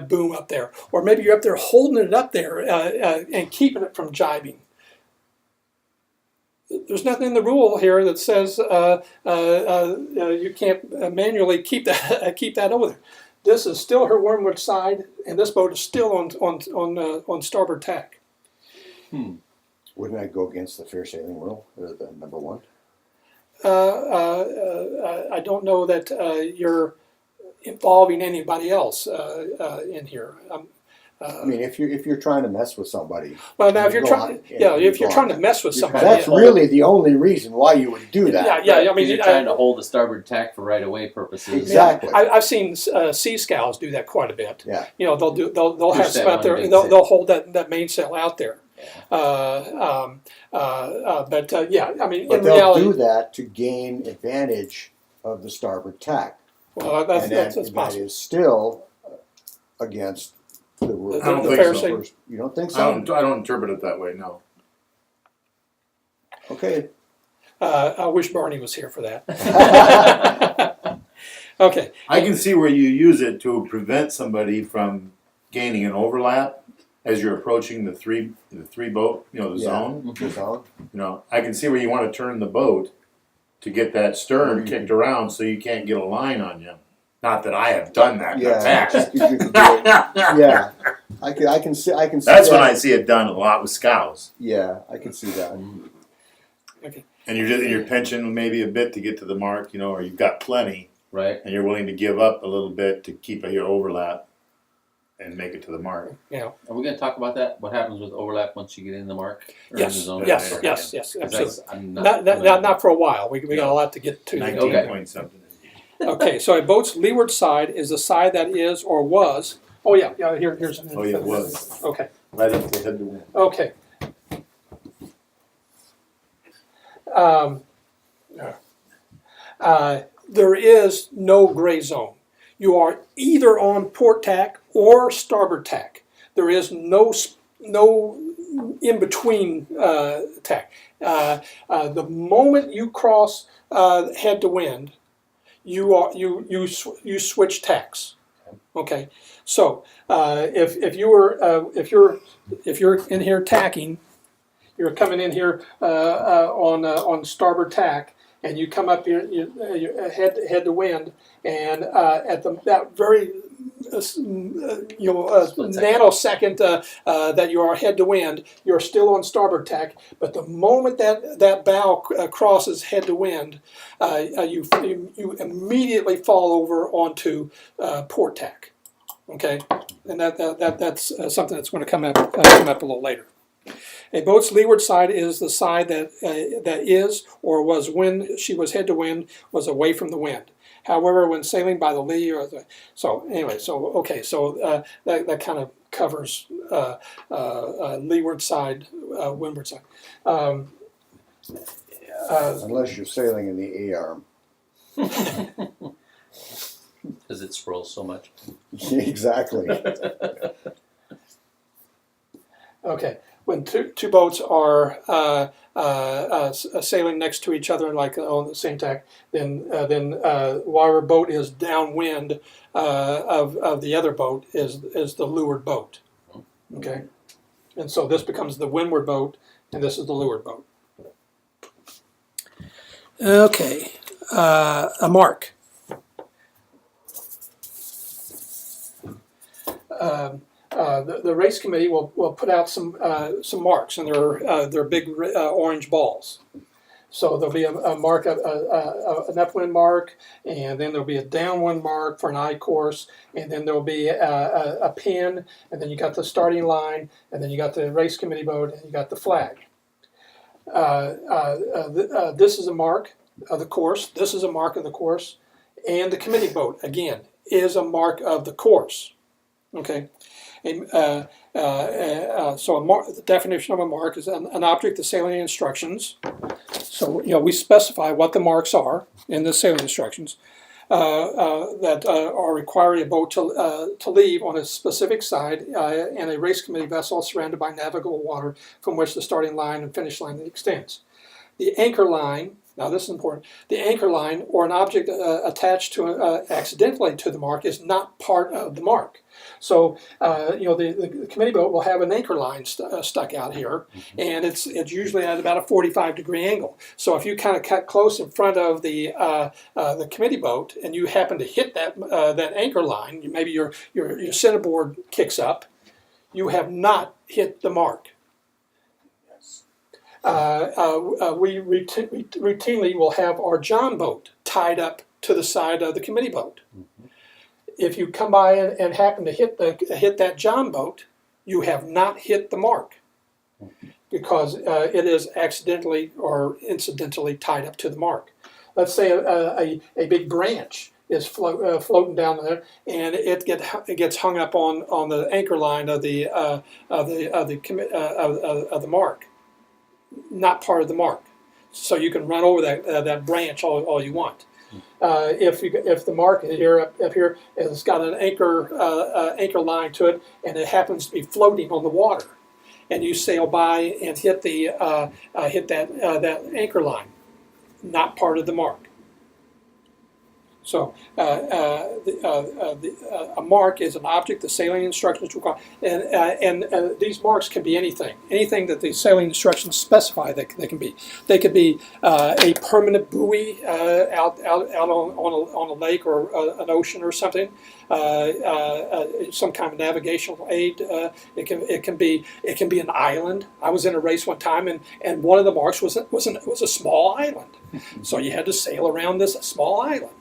boom up there, or maybe you're up there holding it up there and keeping it from jibing. There's nothing in the rule here that says you can't manually keep that over there. This is still her windward side, and this boat is still on starboard tack. Wouldn't that go against the fair sailing rule, or the number one? I don't know that you're involving anybody else in here. I mean, if you're trying to mess with somebody, Well, now if you're trying, if you're trying to mess with somebody, that's really the only reason why you would do that. Yeah. I mean, you're trying to hold the starboard tack for right away purposes. Exactly. I've seen sea scows do that quite a bit. Yeah. They'll have Push some that out there. one big They'll hold that mainsail out there. Yeah. I mean, But in they'll reality, do that to gain advantage of the starboard tack, well, that's that possible. is still against the rule. I don't think fair so. sailing. You don't think I so? don't interpret it that way. No. Okay. I wish Barney was here for that. Okay. I can see where you use it to prevent somebody from gaining an overlap as you're approaching the three boat, the Yeah. zone. The zone. I can see where you want to turn the boat to get that stern kicked around so you can't get a line on you. Not that I have done that in the Yeah. past. You could do it. Yeah. I can see. That's that. when I see it done a lot with scows. Yeah, I can see that. Okay. And you're pinching maybe a bit to get to the mark, or you've got plenty, Right. and you're willing to give up a little bit to keep your overlap and make it to the mark. Yeah. Are we going to talk about that? What happens with overlap once you get in the mark? Or in the Yes. zone? Yes. Okay. Yes. 'Cause Absolutely. that's- I'm Not for a while. We got a lot to get to. 19 Okay. point something. Okay, so a boat's leeward side is the side that is or was. Oh yeah. Here's an. Oh, yeah, it was. Okay. Right up the head of the wind. Okay. There is no gray zone. You are either on port tack or starboard tack. There is no in between tack. The moment you cross head to wind, you switch tacks. Okay, so if you're in here tacking, you're coming in here on starboard tack, and you come up here, you head to wind, and at that very nanosecond that you are head to wind, you're still on starboard tack. But the moment that bow crosses head to wind, you immediately fall over onto port tack. Okay, and that's something that's going to come up a little later. A boat's leeward side is the side that is or was when she was head to wind was away from the wind. However, when sailing by the lee or the that kind of covers leeward side, windward side. Unless you're sailing in the A arm. Because it swirls so much. Exactly. Okay, when two boats are sailing next to each other, like on the same tack, then while boat is downwind of the other boat is the leeward boat. Okay, and so this becomes the windward boat, and this is the leeward boat. Okay, a mark. The race committee will put out some marks, and they're big orange balls. So there'll be a mark, an upwind mark, and then there'll be a downwind mark for an I course, and then there'll be a pin, and then you got the starting line, and then you got the race committee boat, and you got the flag. This is a mark of the course. This is a mark of the course, and the committee boat again is a mark of the course. Okay. So the definition of a mark is an object, the sailing instructions. So we specify what the marks are in the sailing instructions that are requiring a boat to leave on a specific side and a race committee vessel surrounded by navigable water from which the starting line and finish line extends. The anchor line. Now this is important. The anchor line or an object attached to accidentally to the mark is not part of the mark. So the committee boat will have an anchor line stuck out here, and it's usually at about a 45-degree angle. So if you kind of cut close in front of the committee boat and you happen to hit that anchor line, maybe your centerboard kicks up, you have not hit the mark. We routinely will have our John boat tied up to the side of the committee boat. Mm-hmm. If you come by and happen to hit that John boat, you have not hit the mark because it is accidentally or incidentally tied up to the mark. Let's say a big branch is floating down there, and it gets hung up on the anchor line of the mark. Not part of the mark, so you can run over that branch all you want. If the mark here up here has got an anchor line to it, and it happens to be floating on the water, and you sail by and hit that anchor line, not part of the mark. So a mark is an object the sailing instructions require, and these marks can be anything that the sailing instructions specify. They can be. They could be a permanent buoy out on a lake or an ocean or something. Some kind of navigational aid. It can be an island. I was in a race one time, and one of the marks was a small island, so you had to sail around this small island.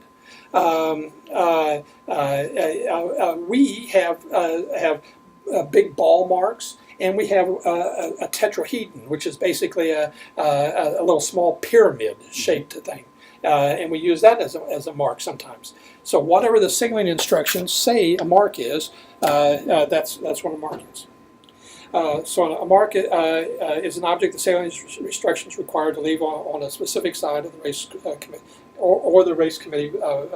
We have big ball marks, and we have a tetrahedron, which is basically a little small pyramid-shaped thing, and we use that as a mark sometimes. So whatever the signaling instructions say a mark is, that's what a mark is. So a mark is an object the sailing restrictions required to leave on a specific side of the race committee or the race committee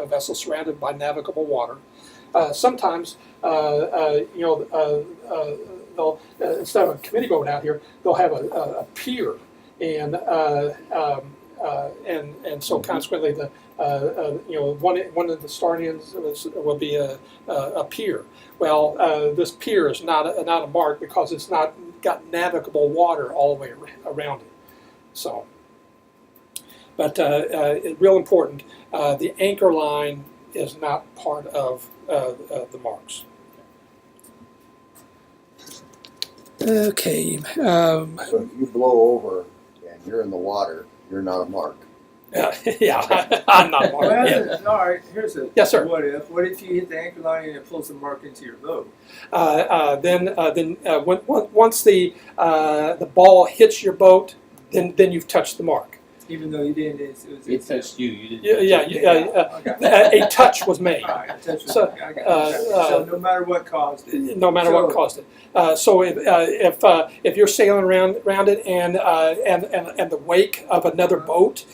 vessel surrounded by navigable water. Sometimes, they'll instead of a committee boat out here, they'll have a pier, and so consequently, the one of the starting ends will be a pier. Well, this pier is not a mark because it's not got navigable water all the way around it. So, but real important, the anchor line is not part of the marks. Okay. So if you blow over and you're in the water, you're not a mark. Yeah, I'm not Well, marked. Yeah. all right, here's a Yes, sir. what if. What if you hit the anchor line and it pulls the mark into your boat? Once the ball hits your boat, then you've touched the mark. Even though you didn't, It touched you. You didn't. A touch was made. All right, that's So, what I got. So no matter what caused it. No matter what caused it. So if you're sailing around it and the wake of another boat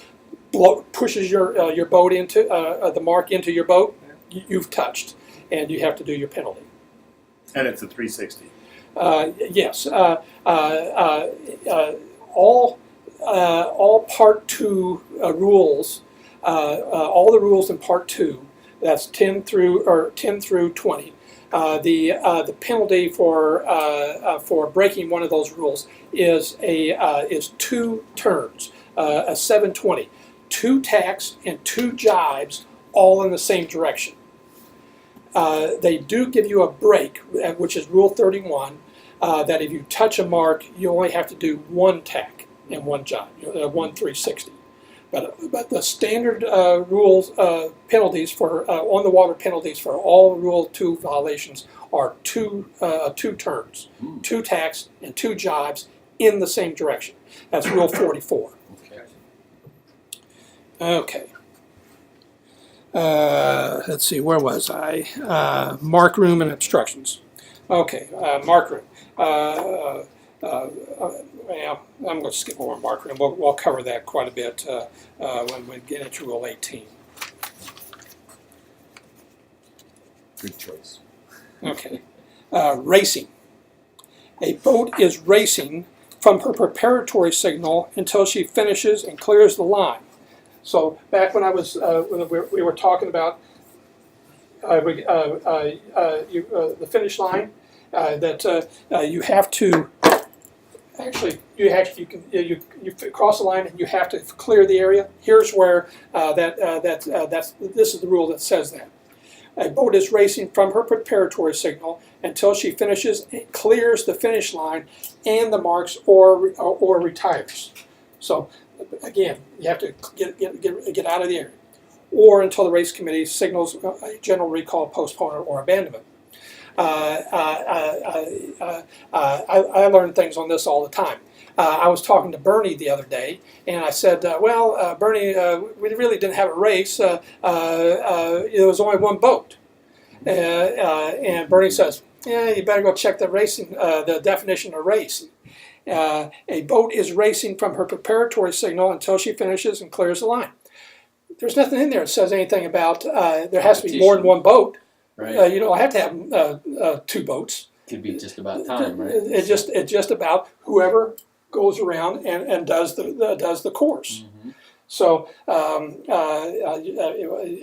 pushes your boat into the mark into your boat, you've touched, and you have to do your penalty. And it's a 360. Yes. All Part 2 rules, all the rules in Part 2, that's 10 through 20. The penalty for breaking one of those rules is 2 turns, a 720, 2 tacks and 2 jibes, all in the same direction. They do give you a break, which is Rule 31, that if you touch a mark, you only have to do 1 tack and 1 jibe, 1 360. But the standard rules penalties for on the water penalties for all Rule 2 violations are 2 turns, 2 tacks and 2 jibes in the same direction. That's Rule 44. Okay. Let's see, where was I? Mark room and obstructions. Okay, mark room. Well, I'm going to skip over mark room. We'll cover that quite a bit when we get into Rule 18. Good choice. Okay. Racing. A boat is racing from her preparatory signal until she finishes and clears the line. So back when I was when we were talking about the finish line, that you have to actually you cross the line and you have to clear the area. Here's where this is the rule that says that. A boat is racing from her preparatory signal until she finishes and clears the finish line and the marks or retires. So again, you have to get out of the area, or until the race committee signals a general recall, postponement, or abandonment. I learn things on this all the time. I was talking to Bernie the other day, and I said, Bernie, we really didn't have a race. There was only 1 boat. And Bernie says, yeah, you better go check the definition of race. A boat is racing from her preparatory signal until she finishes and clears the line. There's nothing in there that says anything about there has to be more than 1 boat. Right. You don't have to have 2 boats. Could be just about time, right? It's just about whoever goes around and does the course. Mm-hmm. So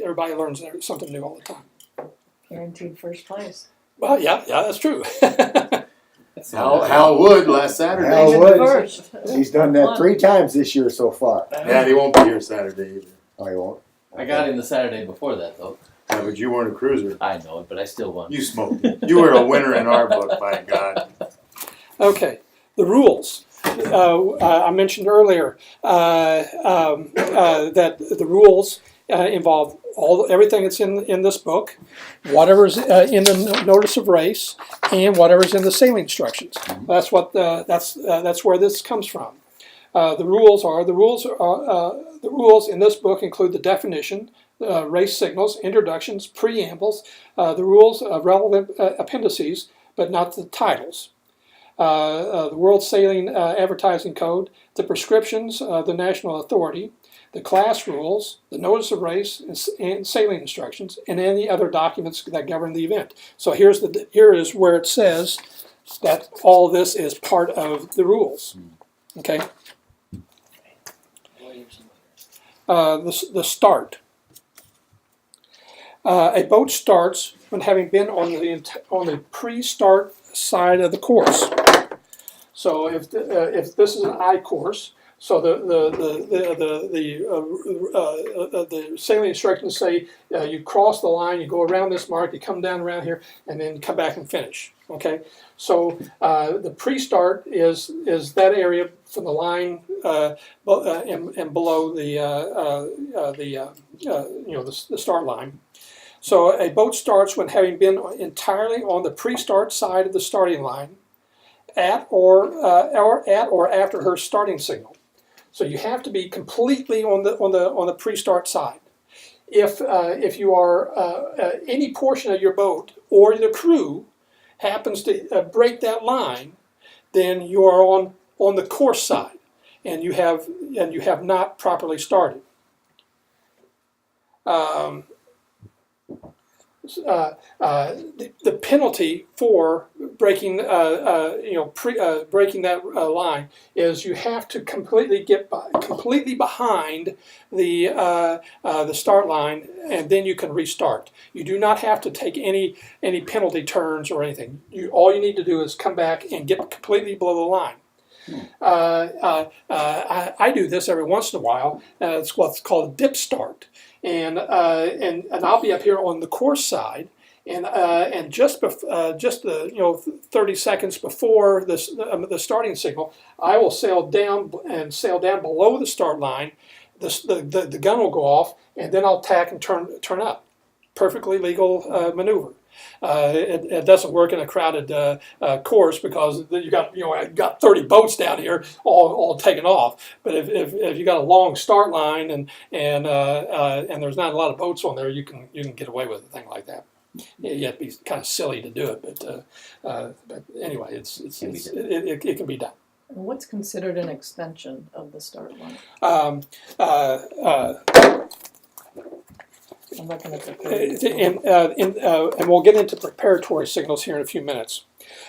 everybody learns something new all the time. Guaranteed first place. Well, yeah, that's true. Hal Wood last Saturday. Hal Even Wood. first. He's done that 3 times this year so far. Yeah, he won't be here Saturday either. Oh, he won't? I got in the Saturday before that, though. Yeah, but you weren't a cruiser. I know it, but I still won. You smoked it. You were a winner in our book, by God. Okay, the rules. I mentioned earlier that the rules involve everything that's in this book, whatever's in the notice of race, and whatever's in the sailing instructions. That's what that's where this comes from. The rules in this book include the definition, race signals, introductions, preambles, the rules of relevant appendices, but not the titles. the World Sailing Advertising Code, the prescriptions of the national authority, the class rules, the notice of race and sailing instructions, and any other documents that govern the event. So here is where it says that all this is part of the rules. Okay. The start. A boat starts when having been on the pre-start side of the course. So if this is an I course, so the sailing instructions say you cross the line, you go around this mark, you come down around here, and then come back and finish. Okay, so the pre-start is that area from the line and below the start line. So a boat starts when having been entirely on the pre-start side of the starting line, at or after her starting signal. So you have to be completely on the pre-start side. If you are any portion of your boat or the crew happens to break that line, then you are on the course side, and you have not properly started. The penalty for breaking breaking that line is you have to completely get completely behind the start line, and then you can restart. You do not have to take any penalty turns or anything. All you need to do is come back and get completely below the line. I do this every once in a while. It's what's called a dip start, and I'll be up here on the course side, and just 30 seconds before the starting signal, I will sail down below the start line. The gun will go off, and then I'll tack and turn up. Perfectly legal maneuver. It doesn't work in a crowded course because you got 30 boats down here all taken off. But if you got a long start line and there's not a lot of boats on there, you can get away with a thing like that. You have to be kind of silly to do it, but anyway, it can be done. And what's considered an extension of the start line? I'm looking at the and we'll get into preparatory signals here in a few minutes.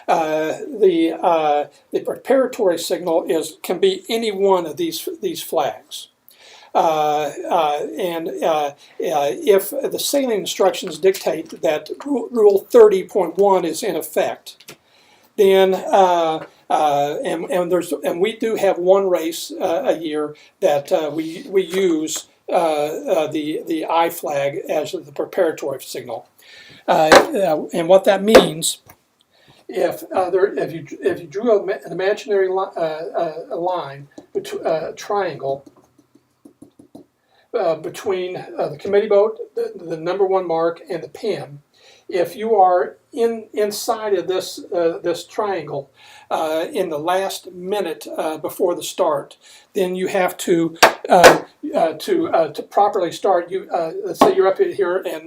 The preparatory signal can be any one of these flags. If the sailing instructions dictate that Rule 30.1 is in effect, then and we do have one race a year that we use the I flag as the preparatory signal, and what that means, if you drew an imaginary line, a triangle between the committee boat, the number one mark, and the pin, if you are inside of this triangle in the last minute before the start, then you have to properly start. Let's say you're up here and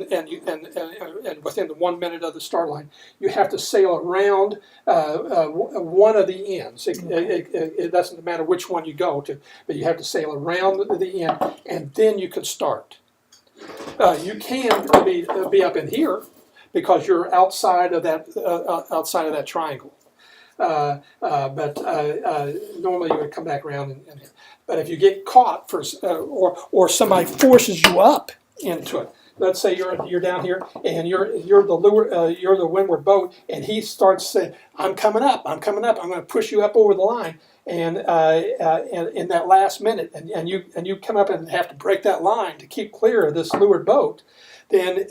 within the 1 minute of the start line, you have to sail around one of the ends. It doesn't matter which one you go to, but you have to sail around the end, and then you can start. You can be up in here, because you're outside of that triangle. But normally you would come back around. But if you get caught or somebody forces you up into it, let's say you're down here and you're the windward boat, and he starts saying, I'm coming up, I'm going to push you up over the line, and in that last minute, and you come up and have to break that line to keep clear of this leeward boat, then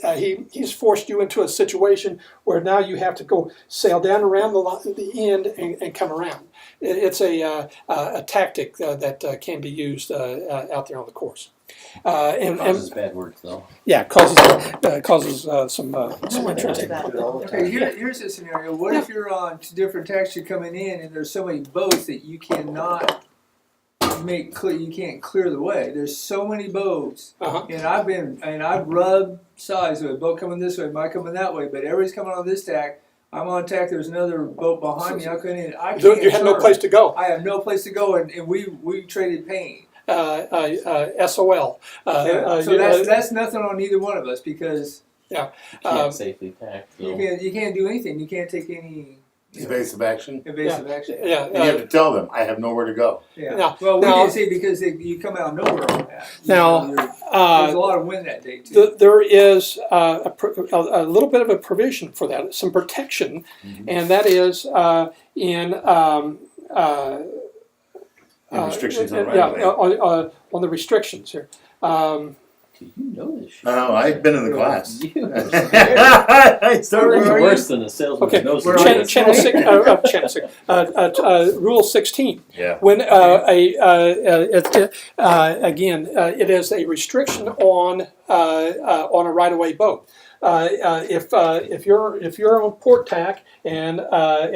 he's forced you into a situation where now you have to go sail down around the end and come around. It's a tactic that can be used out there on the course. It causes bad words, though. Yeah, causes some interesting. Okay, here's a scenario. What if you're on different tacks, you're coming in, and there's so many boats that you cannot you can't clear the way. There's so many boats, and I've rubbed sides with a boat coming this way, mine coming that way, but everybody's coming on this tack. I'm on tack. There's another boat behind me. I couldn't. I can't. You had no turn. place to go. I have no place to go, and we traded pain. SOL. So that's nothing on either one of us because Can't safely tack. So. you can't do anything. You can't take any Evasive action. evasive action. Yeah. And you have to tell them, I have nowhere to go. Yeah. Now- Well, we now- didn't say because you come out of nowhere on that. Now, There's a lot of wind that day too. There is a little bit of a provision for that, some protection, and that is in And restrictions on yeah, right of way. on the restrictions here. You know this shit. Oh, I've been in the class. You are I started Where are you? worse than a salesman Okay, that knows Where the are you? channel 6, Rule 16. Yeah. When again, it is a restriction on a right-of-way boat. If you're on port tack and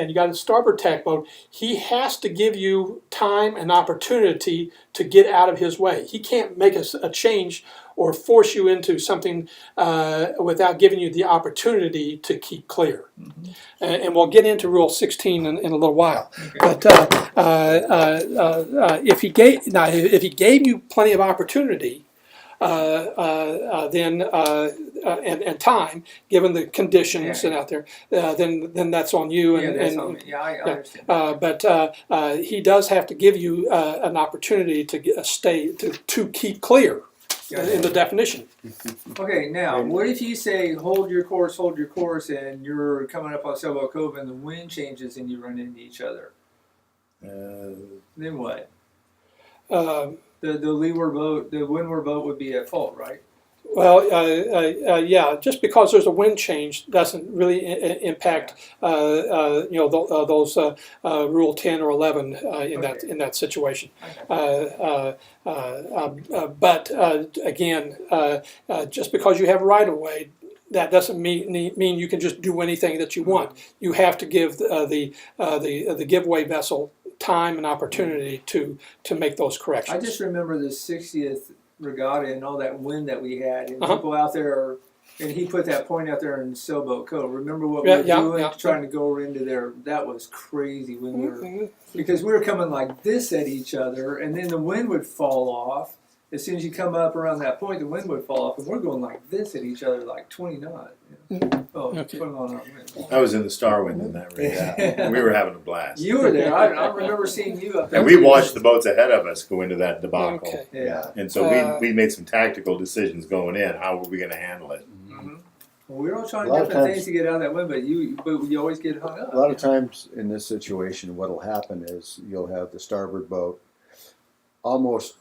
you got a starboard tack boat, he has to give you time and opportunity to get out of his way. He can't make a change or force you into something without giving you the opportunity to keep clear. Mm-hmm. And we'll get into Rule 16 in a little while. Okay. But if he gave you plenty of opportunity, then and time, given the conditions that out there, then that's on you. Yeah, And, that's and on me. Yeah, I understand. but he does have to give you an opportunity to keep clear in the definition. Okay, now what if you say hold your course, and you're coming up on Sailboat Cove and the wind changes and you run into each other? Then what? The leeward boat, the windward boat would be at fault, right? Well, yeah. Just because there's a wind change doesn't really impact, those Rule 10 or 11 in that situation. Okay. But again, just because you have right of way, that doesn't mean you can just do anything that you want. You have to give the giveaway vessel time and opportunity to make those corrections. I just remember the 60th regatta and all that wind that we had, and people out there, and he put that point out there in Sailboat Cove. Remember what we were doing, trying to go into there? That was crazy when we were, because we were coming like this at each other, and then the wind would fall off. As soon as you come up around that point, the wind would fall off, and we're going like this at each other, like 20 knots. Oh, Okay. 20 mile an hour wind. I was in the Starwind in that race. Yeah. We were having a blast. You were there. I remember seeing you up there. And we watched the boats ahead of us go into that debacle. Okay. Yeah. And so we made some tactical decisions going in. How were we going to handle it? Mm-hmm. Well, we were all trying A lot of different times- things to get out of that wind, but you always get hung up. A lot of times in this situation, what'll happen is you'll have the starboard boat almost,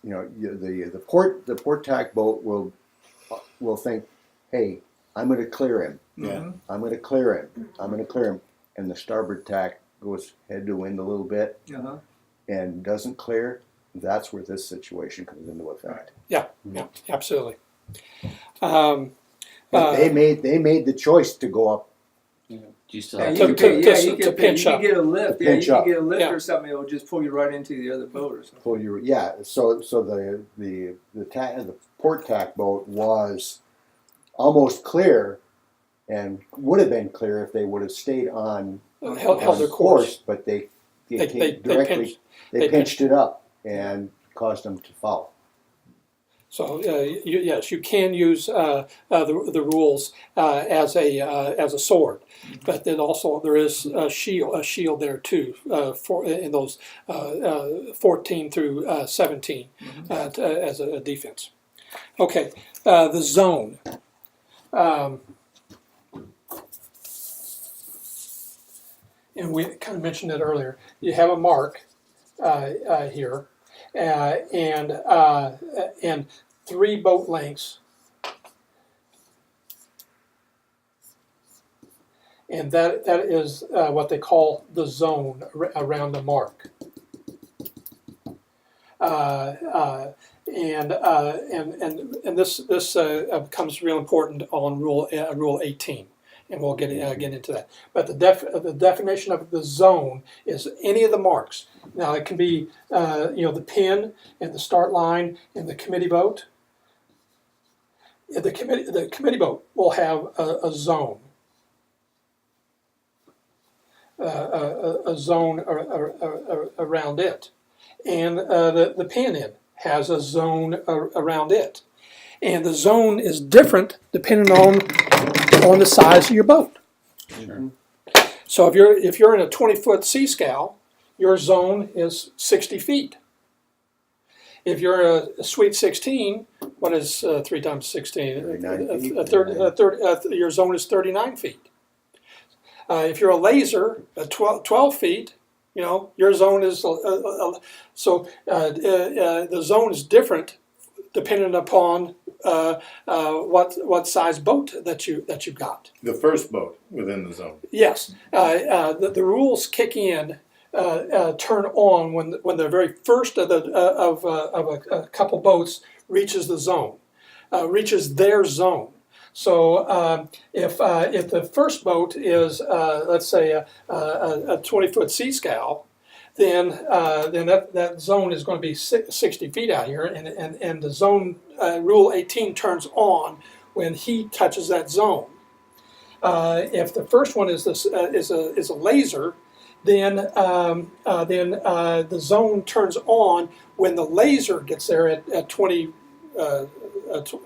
the port tack boat will think, hey, I'm going to clear him. Mhm. I'm going to clear him. I'm going to clear him. And the starboard tack goes head to wind a little bit Uh-huh. and doesn't clear. That's where this situation comes into effect. Yeah, absolutely. They made the choice to go up. Do you still Yeah, have you To- could, to- you could pinch up. get a lift. To Yeah, you pinch could up. get a lift Yeah. or something. It will just pull you right into the other boat or something. Pull your So the port tack boat was almost clear, and would have been clear if they would have stayed on Held their course. but they They pinched it up and caused them to fall. So yes, you can use the rules as a sword, but then also there is a shield there too for in those 14 through 17 as a defense. Okay, the zone. And we kind of mentioned it earlier. You have a mark here, and 3 boat lengths, and that is what they call the zone around the mark. And this becomes real important on Rule 18. And we'll get into that. But the definition of the zone is any of the marks. Now it can be the pin and the start line and the committee boat. The committee boat will have a zone. a zone around it, and the pin end has a zone around it, and the zone is different depending on the size of your boat. Sure. So if you're in a 20-foot sea scow, your zone is 60 feet. If you're a Sweet 16, what is 3 times 16? 39 feet. Your zone is 39 feet. If you're a laser, 12 feet, you know, your zone is, the zone is different depending upon what size boat that you've got. The first boat within the zone. Yes, the rules kick in, turn on when the very first of a couple boats reaches the zone, reaches their zone. So if the first boat is let's say a 20-foot sea scow, then that zone is going to be 60 feet out here, and the zone rule 18 turns on when he touches that zone. If the first one is a laser, then the zone turns on when the laser gets there at 20. It's a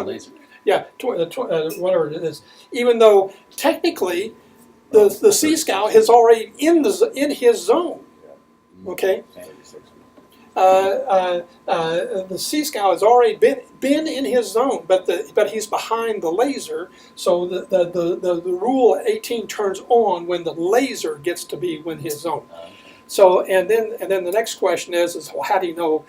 laser. Yeah, whatever it is. Even though technically the sea scow is already in his zone. Okay. The sea scow has already been in his zone, but he's behind the laser. So the rule 18 turns on when the laser gets to be in his zone. So and then the next question is well, how do you know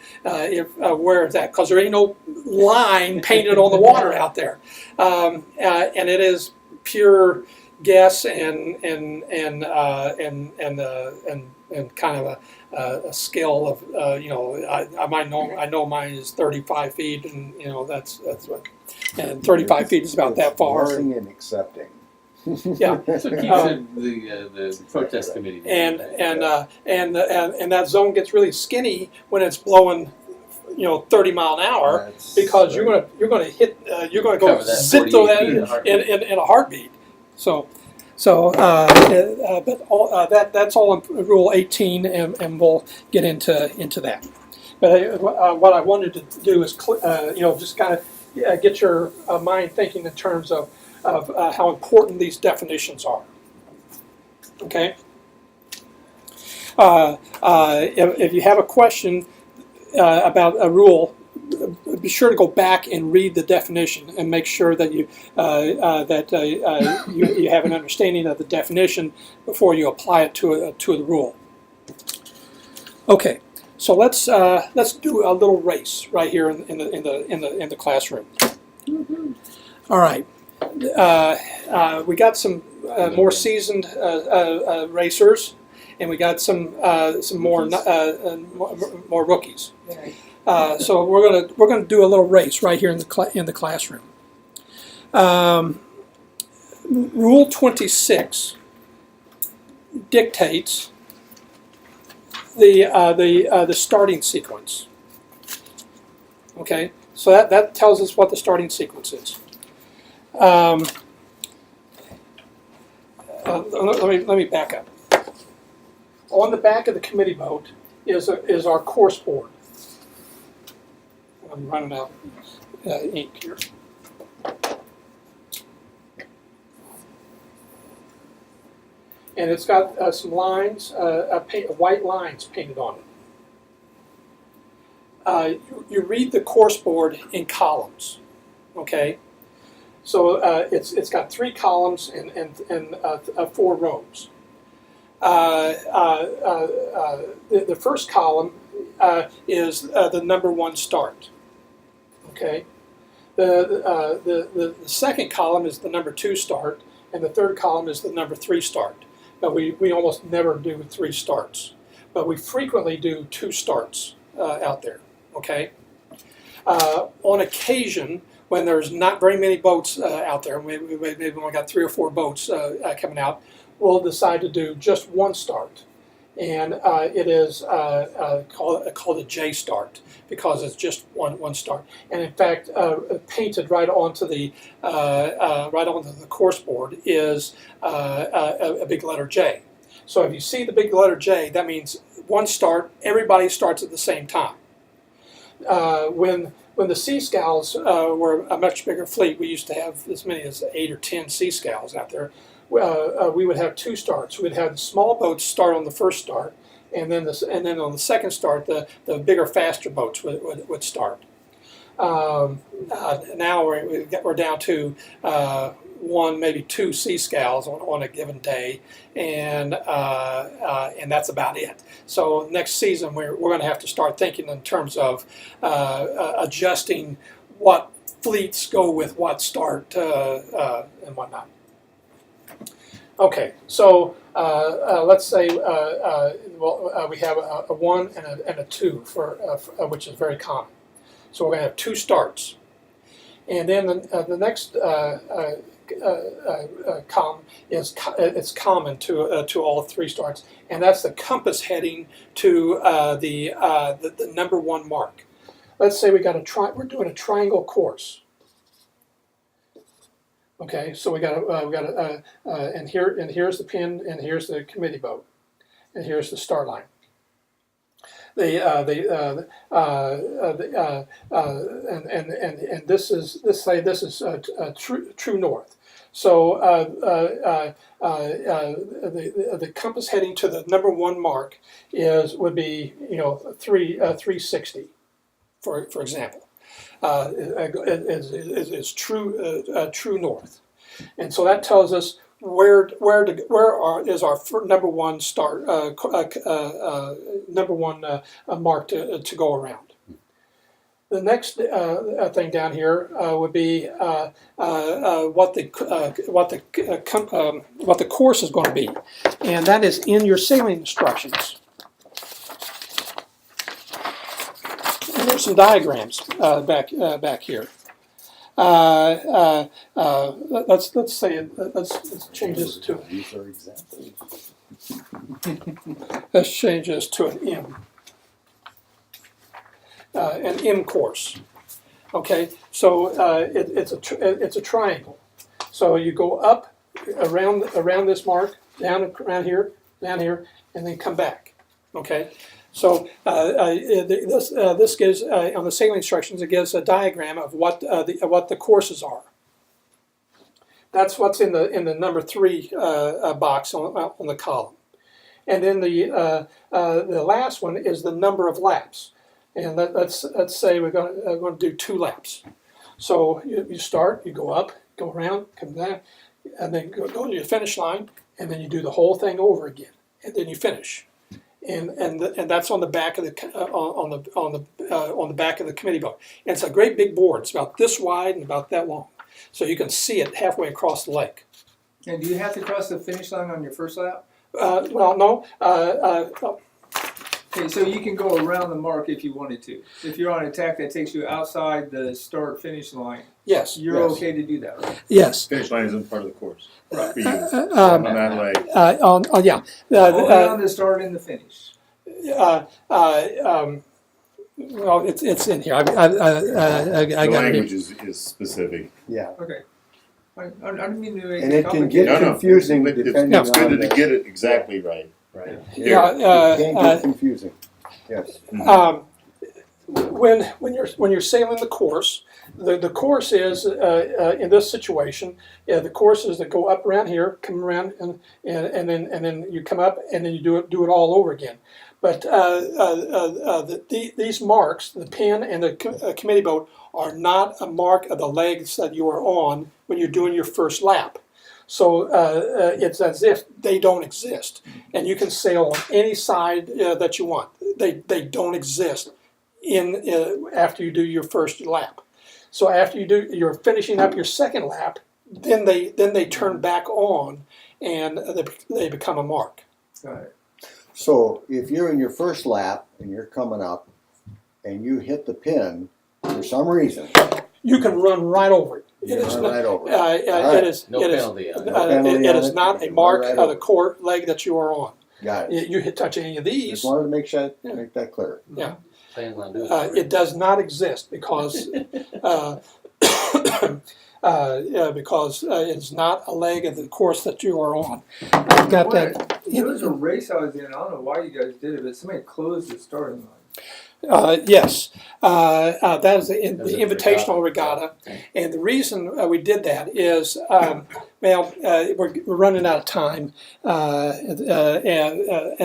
where is that? Because there ain't no line painted on the water out there, and it is pure guess and kind of a scale of I know mine is 35 feet, and you know that's what, and 35 feet is about that far. Blessing and accepting. Yeah. So it keeps the protest committee. And that zone gets really skinny when it's blowing, 30 mile an hour, That's because you're right. gonna hit you're gonna go Cover that zip through 48 that feet in a heartbeat. in a heartbeat. But that's all in Rule 18, and we'll get into that. But what I wanted to do is just kind of get your mind thinking in terms of how important these definitions are. Okay. If you have a question about a rule, be sure to go back and read the definition and make sure that you have an understanding of the definition before you apply it to the rule. Okay, so let's do a little race right here in the classroom. All right. We got some more seasoned racers, and we got some more rookies. So we're gonna do a little race right here in the classroom. Rule 26 dictates the starting sequence. Okay, so that tells us what the starting sequence is. Let me back up. On the back of the committee boat is our course board. I'm running out ink here. And it's got some lines, white lines painted on it. You read the course board in columns, okay? So it's got 3 columns and 4 rows. The first column is the number 1 start. Okay. The second column is the number 2 start, and the third column is the number 3 start. But we almost never do 3 starts, but we frequently do 2 starts out there. Okay. On occasion, when there's not very many boats out there, maybe we only got 3 or 4 boats coming out, we'll decide to do just 1 start, and it is called a J start, because it's just one start. And in fact, painted right onto the course board is a big letter J. So if you see the big letter J, that means one start, everybody starts at the same time. When the Sea Scows were a much bigger fleet, we used to have as many as 8 or 10 Sea Scows out there. We would have 2 starts. We'd have the small boats start on the first start, and then on the second start, the bigger, faster boats would start. Now we're down to 1, maybe 2 Sea Scows on a given day, and that's about it. So next season we're going to have to start thinking in terms of adjusting what fleets go with what start and whatnot. Okay, so let's say we have a 1 and a 2 for which is very common. So we're going to have 2 starts, and then the next column is it's common to all 3 starts, and that's the compass heading to the number 1 mark. Let's say we're doing a triangle course. Okay, so we got and here's the pin, and here's the committee boat, and here's the start line. And this is true north. So the compass heading to the number 1 mark would be 360, for example. Is true north, and so that tells us where is our number 1 start number 1 mark to go around. The next thing down here would be what the course is going to be, and that is in your sailing instructions. And there's some diagrams back here. Let's change this to. These are examples. Let's change this to an M course. Okay, so it's a triangle. So you go up around this mark, down around here, and then come back. Okay, so this gives on the sailing instructions, it gives a diagram of what the courses are. That's what's in the number 3 box on the column, and then the last one is the number of laps. And let's say we're going to do 2 laps. So you start, you go up, go around, come back, and then go to your finish line, and then you do the whole thing over again, and then you finish. And that's on the back of the on the back of the committee boat. And it's a great big board. It's about this wide and about that long, so you can see it halfway across the lake. And do you have to cross the finish line on your first lap? Well, no. Okay, so you can go around the mark if you wanted to. If you're on attack that takes you outside the start-finish line, Yes. you're Yes. okay to do that, right? Yes. Finish line isn't part of the course. Right. For you. On that lake. Yeah. Only on the start and the finish. Well, it's in here. I The got it. language is specific. Yeah. Okay. I didn't mean to make And it it can complicated. get confusing but depending it's good on to the- get it exactly right. Right. Yeah. It can get confusing. Yes. When you're sailing the course, the course is in this situation. The course is to go up around here, come around, and then you come up, and then you do it all over again. But these marks, the pin and the committee boat, are not a mark of the legs that you are on when you're doing your first lap. So it's as if they don't exist, and you can sail on any side that you want. They don't exist after you do your first lap. So after you're finishing up your second lap, then they turn back on, and they become a mark. Got it. So if you're in your first lap and you're coming up and you hit the pin for some reason, You can run right over it. you run right over it. It is. No it is- penalty on it. No penalty it on is it. not You a can mark run right of over the it. core leg that you are on. Got it. You touch any of these. Just wanted to make that clear. Plans on doing It does not exist because because it's not a leg of the course that you are on. I've got that. There was a race I was in. I don't know why you guys did it, but somebody closed the starting line. Yes, that is the There's a invitational regatta, and the reason we did that is, we're running out of time, and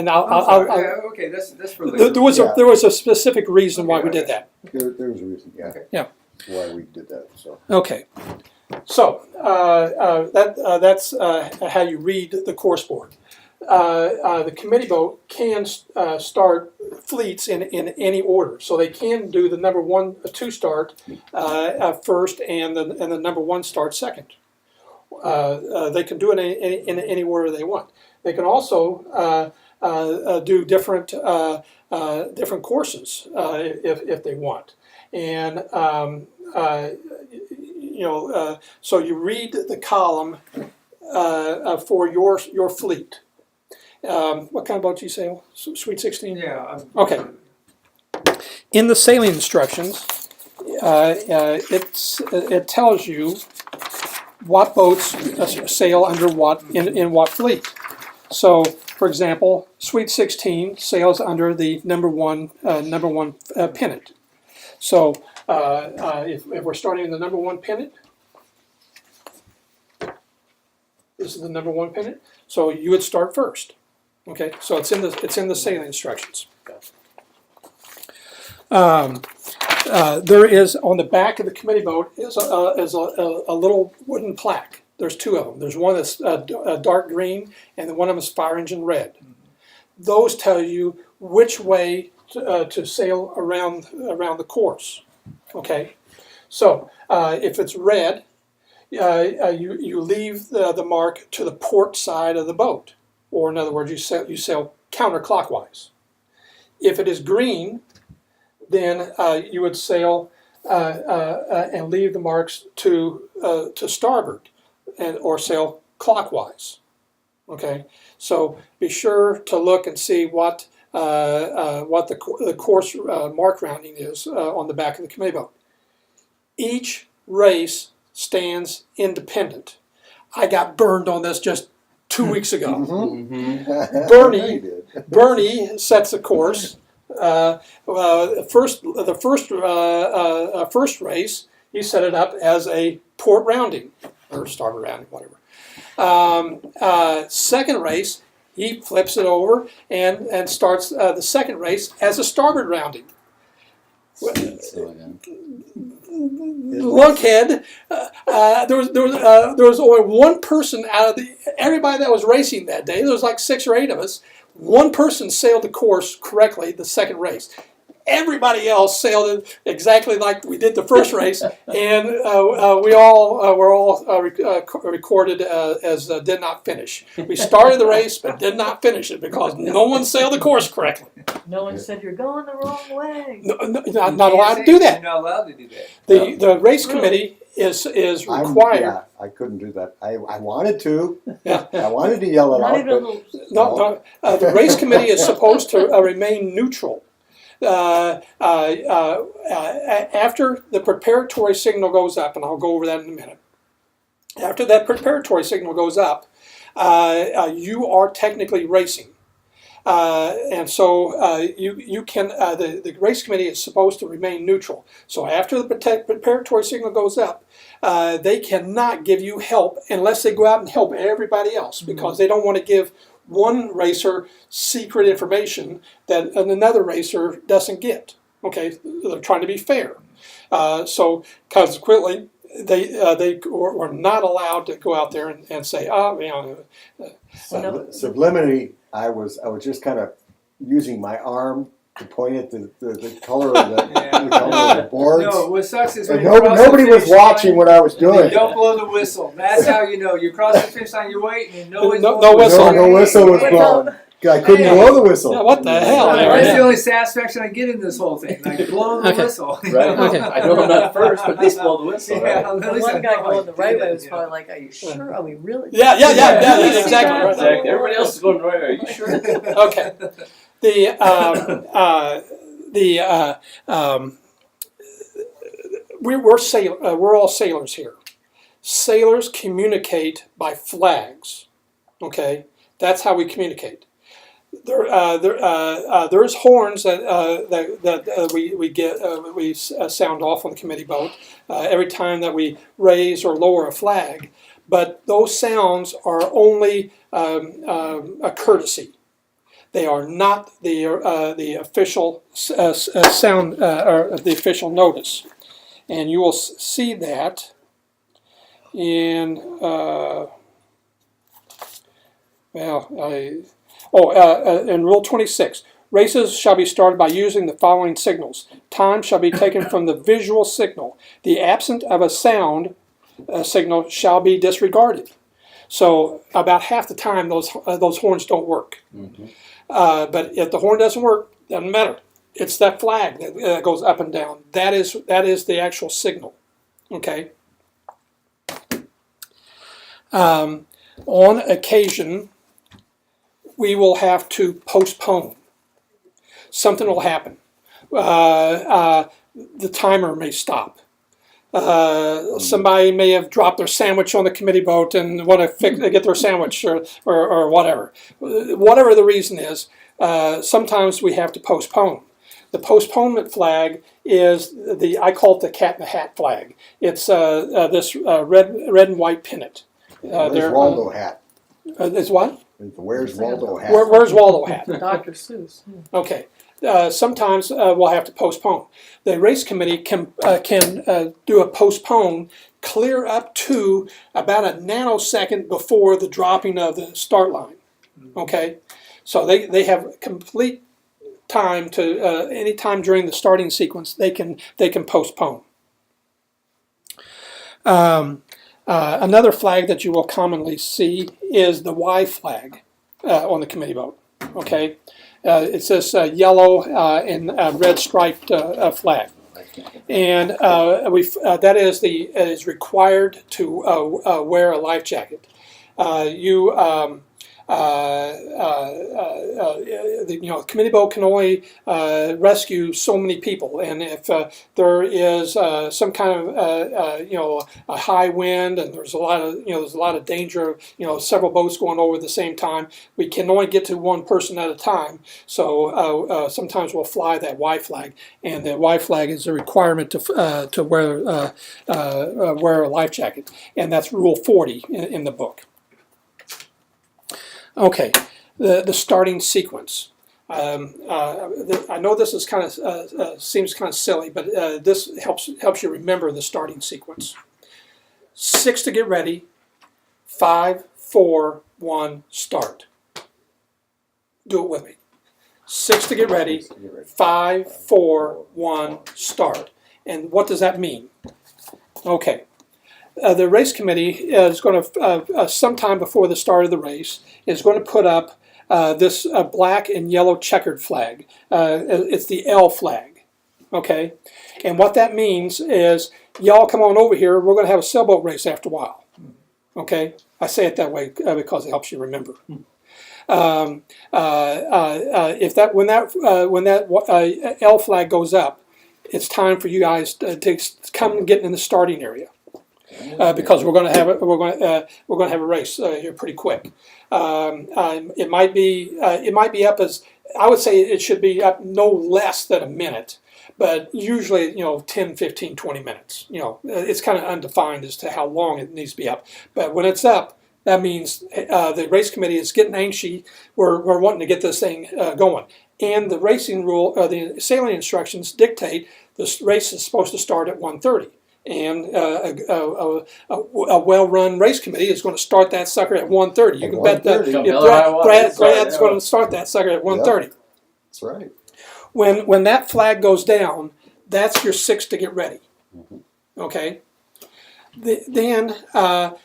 I'll Yeah, okay, that's for later. there was a specific reason why we did that. There was a reason, yeah. Okay. Yeah. Why we did that, so. Okay, so that's how you read the course board. The committee boat can start fleets in any order, so they can do the number 1, 2 start first, and the number 1 start second. They can do it in any order they want. They can also do different courses if they want, and so you read the column for your fleet. What kind of boat do you sail? Sweet 16? Yeah. Okay. In the sailing instructions, it tells you what boats sail under what in what fleet. So, for example, Sweet 16 sails under the number one pennant. So, if we're starting in the number 1 pennant, this is the number 1 pennant. So you would start first. Okay, so it's in the sailing instructions. There is on the back of the committee boat is a little wooden plaque. There's 2 of them. There's one that's dark green, and the one of them is fire engine red. Those tell you which way to sail around the course. Okay, so if it's red, you leave the mark to the port side of the boat. Or in other words, you sail counterclockwise. If it is green, then you would sail and leave the marks to starboard, or sail clockwise. Okay, so be sure to look and see what the course mark rounding is on the back of the committee boat. Each race stands independent. I got burned on this just 2 weeks ago. Mm-hmm. Bernie sets the course. The first race, he set it up as a port rounding or starboard rounding, whatever. Second race, he flips it over and starts the second race as a starboard rounding. Lunkhead, there was only one person out of everybody that was racing that day. There was like 6 or 8 of us. One person sailed the course correctly the second race. Everybody else sailed it exactly like we did the first race, and we all were all recorded as did not finish. We started the race but did not finish it because no one sailed the course correctly. No one said you're going the wrong way. Not allowed to do that. You're not allowed to do that. The race committee is required. I couldn't do that. I wanted to. Yeah. I wanted to yell it Not out, even a but little. No, the race committee is supposed to remain neutral. After the preparatory signal goes up, and I'll go over that in a minute. After that preparatory signal goes up, you are technically racing. And so you can, the race committee is supposed to remain neutral. So after the preparatory signal goes up, they cannot give you help unless they go out and help everybody else, because they don't want to give one racer secret information that another racer doesn't get. Okay, they're trying to be fair. So consequently, they were not allowed to go out there and say, subliminally, I was just kind of using my arm to point at the color of the color of the boards. No, what sucks is when And you cross nobody the was finish watching line, what I was and they doing. don't blow the whistle. That's how you know. You cross the finish line, you wait, and no No whistle. whistle. No whistle was blown. I couldn't blow the whistle. Yeah, what the hell? That's the only satisfaction I get in this whole thing. Like blowing the Okay. whistle. Right. Okay. I know I'm not first, but at least blow the whistle. Yeah, Right? at The least I one guy know I going the right did way it, was you probably know. like, "Are you sure? Are we really?" Yeah, exactly. Right. Exactly. Everybody else is going the right way. Are you sure? Okay. we're all sailors here. Sailors communicate by flags. Okay, that's how we communicate. There's horns that we sound off on the committee boat every time that we raise or lower a flag, but those sounds are only a courtesy. They are not the official sound or the official notice, and you will see that in in Rule 26. Races shall be started by using the following signals. Time shall be taken from the visual signal. The absence of a sound signal shall be disregarded. So about half the time those horns don't work. Mm-hmm. But if the horn doesn't work, doesn't matter. It's that flag that goes up and down. That is the actual signal. Okay. On occasion, we will have to postpone. Something will happen. The timer may stop. Somebody may have dropped their sandwich on the committee boat and want to get their sandwich or whatever. Whatever the reason is, sometimes we have to postpone. The postponement flag is I call it the cat in the hat flag. It's this red and white pennant. Where's Waldo hat? Is what? Where's Waldo hat? Where's Waldo hat? Dr. Seuss. Okay. Sometimes we'll have to postpone. The race committee can do a postpone clear up to about a nanosecond before the dropping of the start line. Okay, so they have complete time to any time during the starting sequence they can postpone. Another flag that you will commonly see is the Y flag on the committee boat. Okay. It's this yellow and red striped flag, and that is required to wear a life jacket. The committee boat can only rescue so many people, and if there is some kind of a high wind and there's a lot of danger of several boats going over at the same time, we can only get to one person at a time. So sometimes we'll fly that Y flag, and that Y flag is a requirement to wear a life jacket, and that's Rule 40 in the book. Okay, the starting sequence. I know this is kind of seems kind of silly, but this helps you remember the starting sequence. 6 to get ready. 5, 4, 1, start. Do it with me. 6 to get ready. 5, 4, 1, start. And what does that mean? Okay. The race committee is going to, sometime before the start of the race, is going to put up this black and yellow checkered flag. It's the L flag, okay? And what that means is, y'all come on over here, we're going to have a sailboat race after a while, okay? I say it that way because it helps you remember. When that L flag goes up, it's time for you guys to come and get in the starting area. Because we're going to have a race here pretty quick. It might be up as, I would say it should be up no less than a minute, but usually 10, 15, 20 minutes. It's kind of undefined as to how long it needs to be up. But when it's up, that means the race committee is getting anxious. We're wanting to get this thing going. And the racing rule, the sailing instructions dictate this race is supposed to start at 1:30. And a well-run race committee is going to start that sucker at 1:30. You can bet that Brad's going to start that sucker at 1:30. Yep. That's right. When that flag goes down, that's your 6 to get ready. Okay. Then so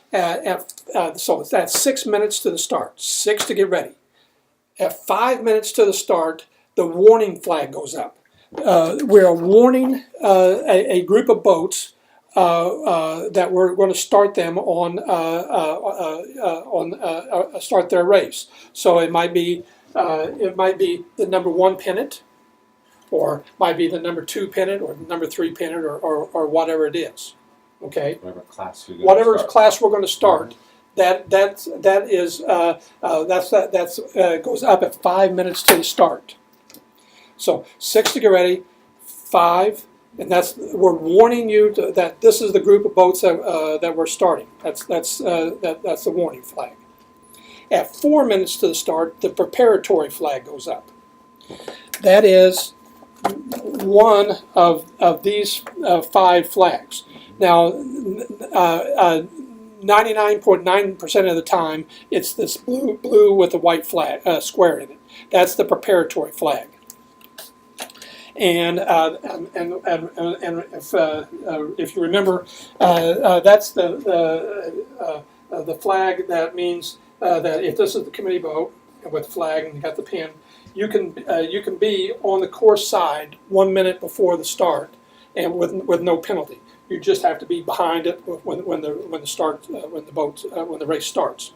that's 6 minutes to the start. 6 to get ready. At 5 minutes to the start, the warning flag goes up. We're warning a group of boats. That we're going to start them start their race. So it might be the number 1 pennant, or might be the number 2 pennant or number 3 pennant or whatever it is. Okay, Whatever class you're whatever gonna start. class we're going to start, that goes up at 5 minutes to the start. So 6 to get ready, 5, and we're warning you that this is the group of boats that we're starting. That's the warning flag. At 4 minutes to the start, the preparatory flag goes up. That is one of these 5 flags. Now, 99.9% of the time, it's this blue with a white flag square in it. That's the preparatory flag. And if you remember, that's the flag that means that if this is the committee boat with flag and you got the pin, you can be on the course side 1 minute before the start, and with no penalty. You just have to be behind it when the race starts.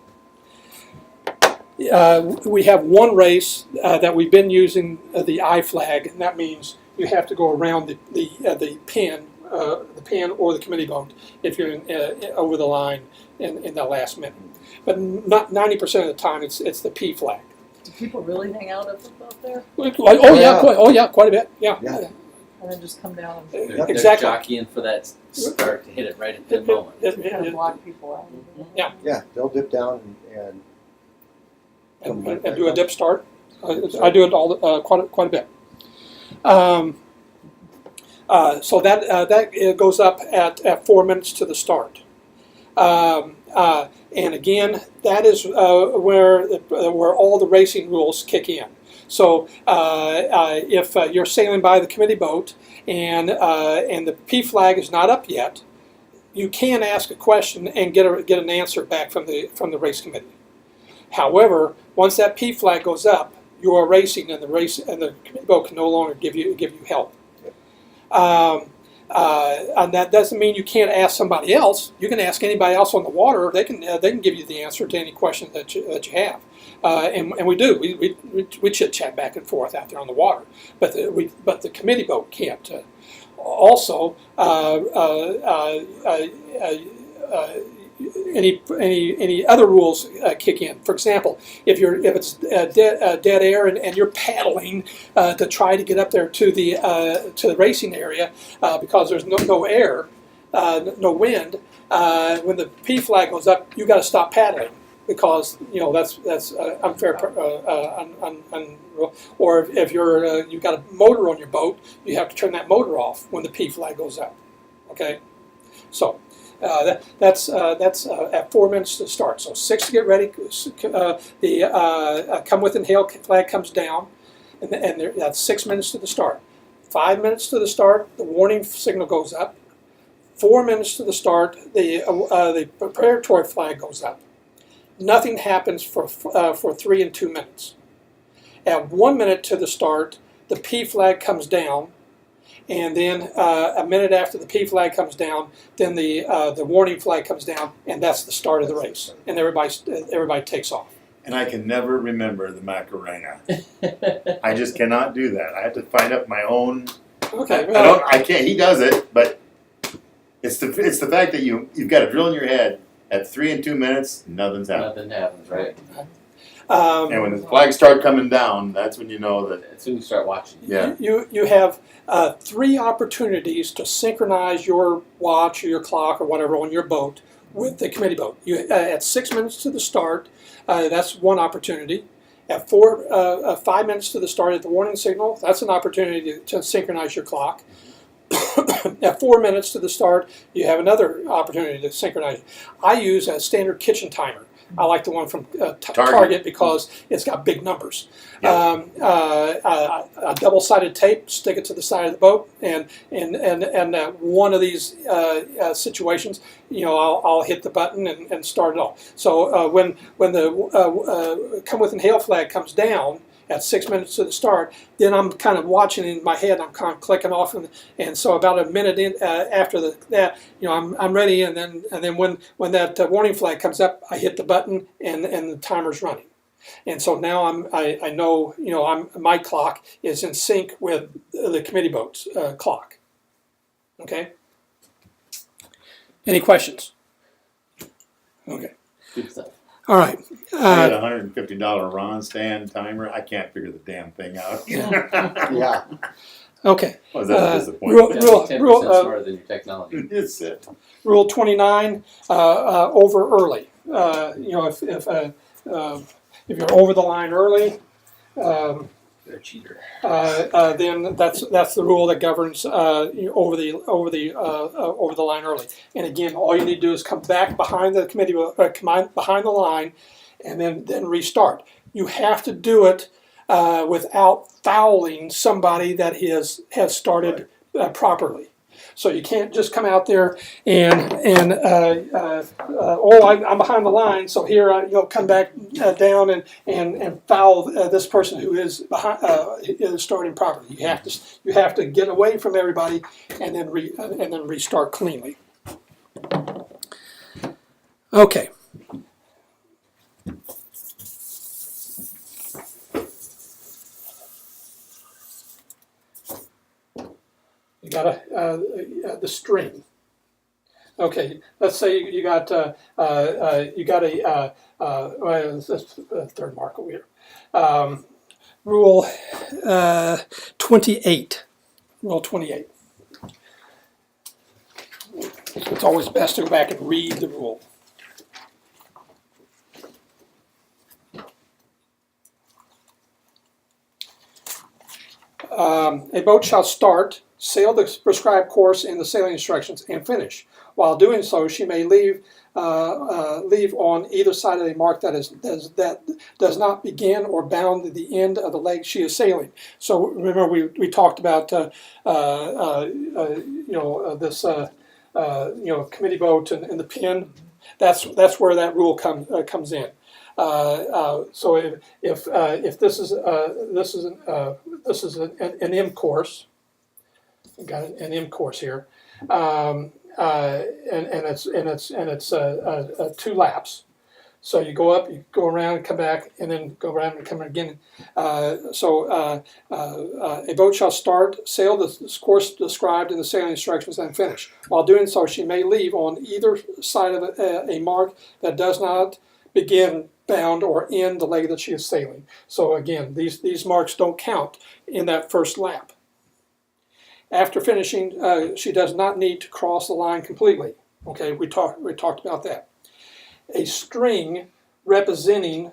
We have one race that we've been using the I flag, and that means you have to go around the pin or the committee boat if you're over the line in the last minute. But not 90% of the time, it's the P flag. Do people really hang out up there? Oh yeah, quite a bit. Yeah. And then just come down and They're Exactly. jockeying for that start to hit it right at that moment. kind of block people out? Yeah, they'll dip down and And do a dip start. I do it quite a bit. So that it goes up at 4 minutes to the start. And again, that is where all the racing rules kick in. So if you're sailing by the committee boat and the P flag is not up yet, you can ask a question and get an answer back from the race committee. However, once that P flag goes up, you are racing, and the committee boat can no longer give you help. And that doesn't mean you can't ask somebody else. You can ask anybody else on the water. They can give you the answer to any question that you have. And we do. We chit chat back and forth out there on the water. But the committee boat can't. Also, any other rules kick in. For example, if it's dead air and you're paddling to try to get up there to the racing area because there's no air, no wind, when the P flag goes up, you got to stop paddling because that's unfair. Or if you've got a motor on your boat, you have to turn that motor off when the P flag goes up. Okay, so. That's at 4 minutes to start. So 6 to get ready. The come within hail flag comes down, and that's 6 minutes to the start. 5 minutes to the start, the warning signal goes up. 4 minutes to the start, the preparatory flag goes up. Nothing happens for 3 and 2 minutes. At 1 minute to the start, the P flag comes down. And then a minute after the P flag comes down, then the warning flag comes down, and that's the start of the race. And everybody takes off. And I can never remember the Macarena. I just cannot do that. I have to find up my own. Okay. I can't. He does it, but it's the fact that you've got to drill in your head at 3 and 2 minutes. Nothing's happening. Nothing happens, right? And when the flags start coming down, that's when you know that. As soon as you start watching. Yeah. You have 3 opportunities to synchronize your watch or your clock or whatever on your boat with the committee boat. At 6 minutes to the start, that's one opportunity. At 5 minutes to the start at the warning signal, that's an opportunity to synchronize your clock. At 4 minutes to the start, you have another opportunity to synchronize. I use a standard kitchen timer. I like the one from Target because it's got big numbers. Yeah. A double-sided tape, stick it to the side of the boat, and one of these situations, I'll hit the button and start it off. So when the come within hail flag comes down at 6 minutes to the start, then I'm kind of watching in my head. I'm kind of clicking off, and so about a minute after that, I'm ready. And then when that warning flag comes up, I hit the button, and the timer's running. And so now I know, my clock is in sync with the committee boat's clock. Okay? Any questions? Okay. Good stuff. All right. I had a $150 Ron stand timer. I can't figure the damn thing out. Yeah. Okay. Was that a Rule, disappointment? rule, 10% rule, smarter than your technology. It's it. Rule 29, over early. If you're over the line early, You're a cheater. then that's the rule that governs over the line early. And again, all you need to do is come back behind the committee, behind the line, and then restart. You have to do it without fouling somebody that has started properly. So you can't just come out there and I'm behind the line, so here you'll come back down and foul this person who is behind is starting properly. You have to get away from everybody and then restart cleanly. Okay. You got the string. Okay, let's say you got a third mark over here. Rule 28. Rule 28. It's always best to go back and read the rule. A boat shall start, sail the prescribed course in the sailing instructions, and finish. While doing so, she may leave on either side of a mark that does not begin or bound at the end of the leg she is sailing. So remember, we talked about this committee boat and the pin. That's where that rule comes in. So if this is an M course, we've got an M course here, and it's 2 laps. So you go up, you go around, come back, and then go around and come again. A boat shall start, sail the course described in the sailing instructions, and finish. While doing so, she may leave on either side of a mark that does not begin, bound, or end the leg that she is sailing. So again, these marks don't count in that first lap. After finishing, she does not need to cross the line completely. Okay, we talked about that. A string representing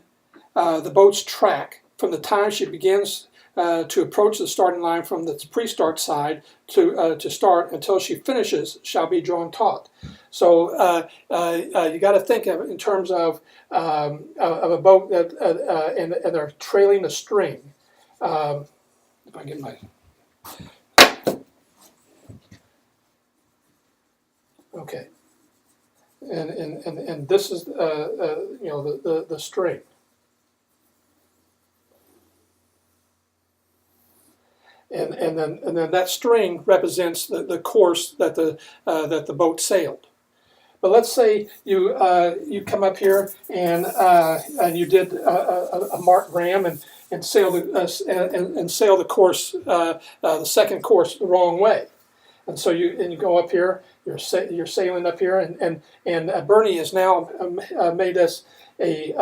the boat's track from the time she begins to approach the starting line from the pre-start side to start until she finishes shall be drawn taut. So you got to think of it in terms of a boat that and they're trailing a string. If I get my okay, and this is the string. And then that string represents the course that the boat sailed. But let's say you come up here and you did a marked ram and sail the course the second course the wrong way, and so you go up here. You're sailing up here, and Bernie has now made us a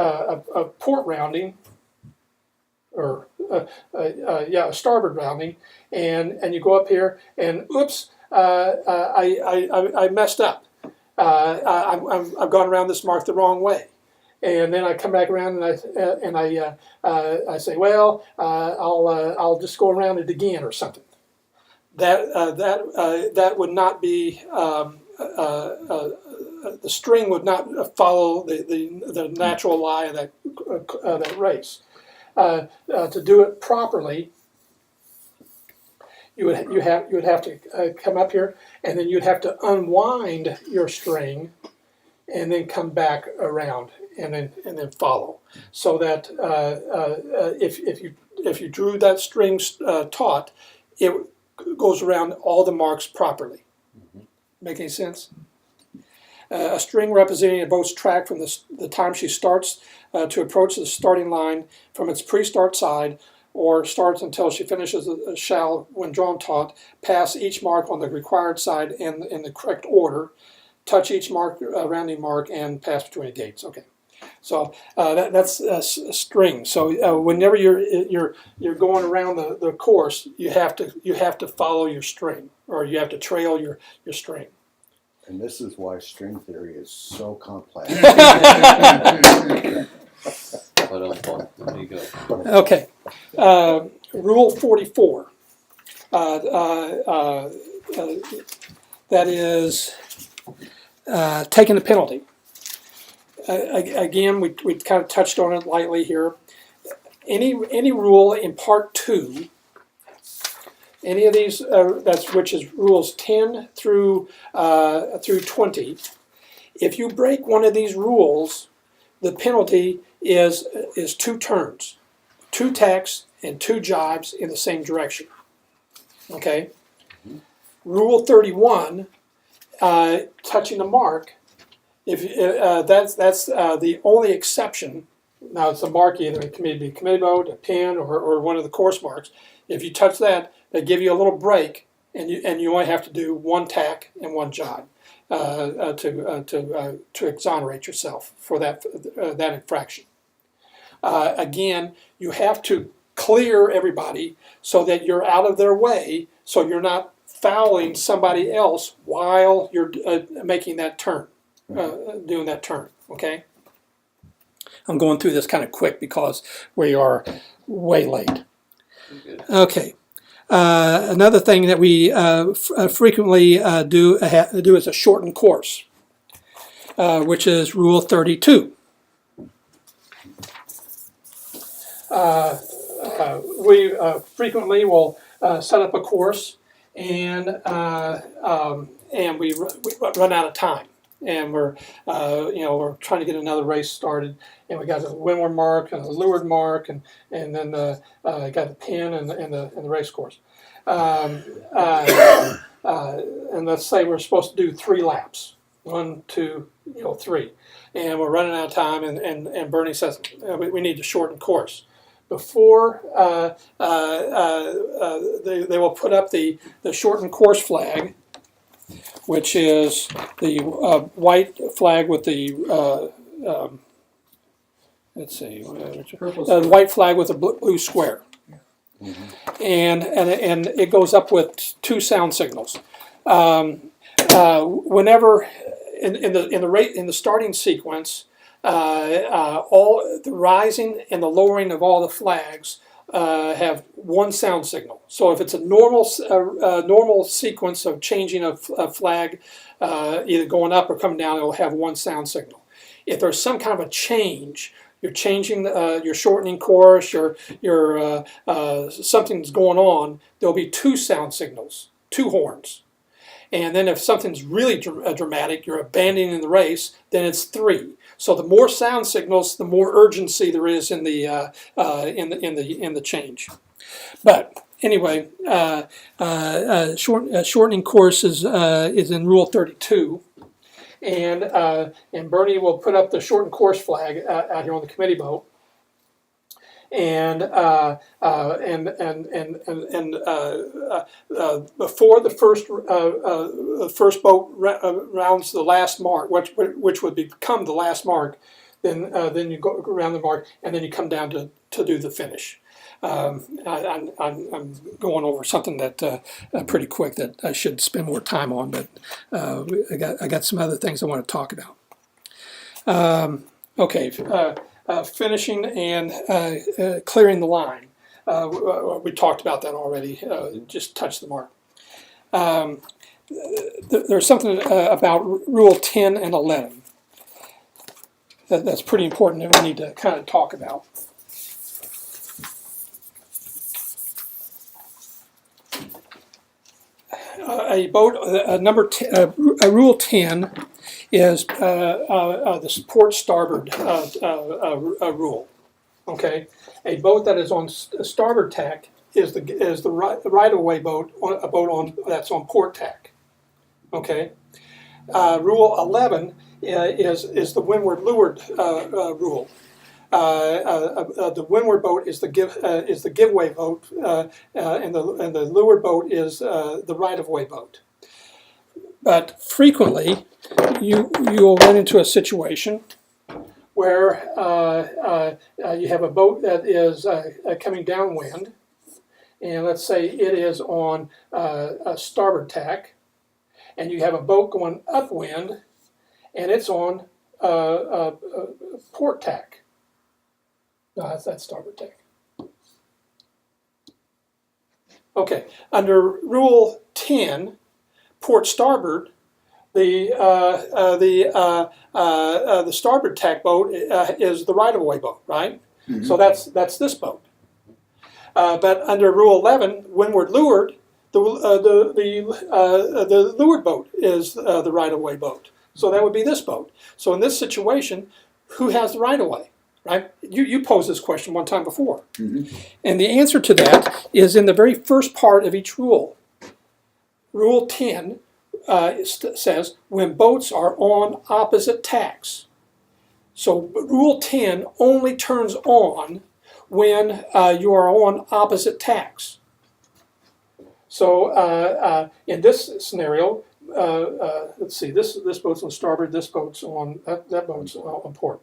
port rounding, or a starboard rounding, and you go up here, and oops, I messed up. I've gone around this mark the wrong way, and then I come back around and I say, well, I'll just go around it again or something. That would not be the string would not follow the natural lie of that race. To do it properly, you would have to come up here, and then you'd have to unwind your string, and then come back around, and then follow. So that if you drew that string taut, it goes around all the marks properly. Make any sense? A string representing a boat's track from the time she starts to approach the starting line from its pre-start side, or starts until she finishes, shall, when drawn taut, pass each mark on the required side in the correct order, touch each mark, rounding mark, and pass between the gates. Okay, so that's a string. So whenever you're going around the course, you have to follow your string, or you have to trail your string. And this is why string theory is so complex. There you go. Okay, Rule 44. That is taking the penalty. Again, we kind of touched on it lightly here. Any rule in Part 2, any of these, which is rules 10 through 20. If you break one of these rules, the penalty is 2 turns, 2 tacks, and 2 jibes in the same direction. Okay. Rule 31, touching the mark. If that's the only exception. Now it's a mark, either it can be a committee boat, a pin, or one of the course marks. If you touch that, they give you a little break, and you only have to do 1 tack and 1 jibe to exonerate yourself for that infraction. Again, you have to clear everybody so that you're out of their way, so you're not fouling somebody else while you're making that turn, doing that turn. Okay. I'm going through this kind of quick because we are way late. Okay. Another thing that we frequently do is a shortened course, which is Rule 32. We frequently will set up a course, and we run out of time, and we're trying to get another race started, and we got the windward mark and the leeward mark, and then got the pin and the race course. And let's say we're supposed to do 3 laps, 1, 2, 3, and we're running out of time, and Bernie says we need to shorten course. Before they will put up the shortened course flag, which is the white flag with the the white flag with a blue square. Mm-hmm. and it goes up with 2 sound signals. Whenever in the starting sequence, all the rising and the lowering of all the flags have 1 sound signal. So if it's a normal sequence of changing a flag, either going up or coming down, it'll have 1 sound signal. If there's some kind of a change, you're changing, you're shortening course, you're something's going on, there'll be 2 sound signals, 2 horns. And then if something's really dramatic, you're abandoning the race, then it's 3. So the more sound signals, the more urgency there is in the change. But anyway, shortening course is in Rule 32, and Bernie will put up the shortened course flag out here on the committee boat. And before the first boat rounds the last mark, which would become the last mark, then you go around the mark, and then you come down to do the finish. I'm going over something that pretty quick that I should spend more time on, but I got some other things I want to talk about. Okay. Finishing and clearing the line. We talked about that already, just touch the mark. There's something about Rule 10 and 11 that's pretty important that we need to kind of talk about. Rule 10 is the port starboard rule. Okay, a boat that is on starboard tack is the right of way boat, a boat that's on port tack. Okay, Rule 11 is the windward leeward rule. The windward boat is the giveaway boat, and the leeward boat is the right-of-way boat. But frequently, you'll run into a situation where you have a boat that is coming downwind, and let's say it is on a starboard tack, and you have a boat going upwind, and it's on port tack. No, that's starboard tack. Okay, under Rule 10, port starboard, the starboard tack boat is the right-of-way boat, right? Mm-hmm. So that's this boat. But under Rule 11, windward leeward, the leeward boat is the right-of-way boat. So that would be this boat. So in this situation, who has the right-of-way? Right? You posed this question one time before. Mm-hmm. And the answer to that is in the very first part of each rule. Rule 10 says when boats are on opposite tacks. So Rule 10 only turns on when you are on opposite tacks. So in this scenario, let's see, this boat's on starboard, this boat's on, that boat's on port.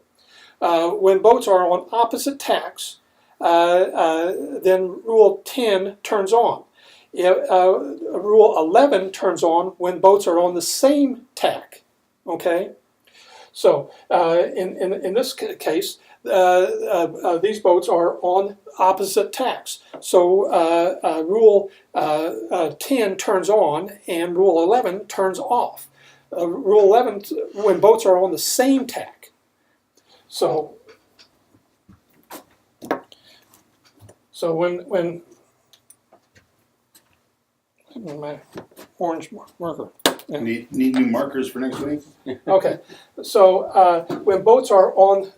When boats are on opposite tacks, then Rule 10 turns on. Rule 11 turns on when boats are on the same tack. Okay, so in this case, these boats are on opposite tacks. So Rule 10 turns on and Rule 11 turns off. Rule 11 when boats are on the same tack. So when my orange marker. Yeah. Need new markers for next week? Okay, so when boats are on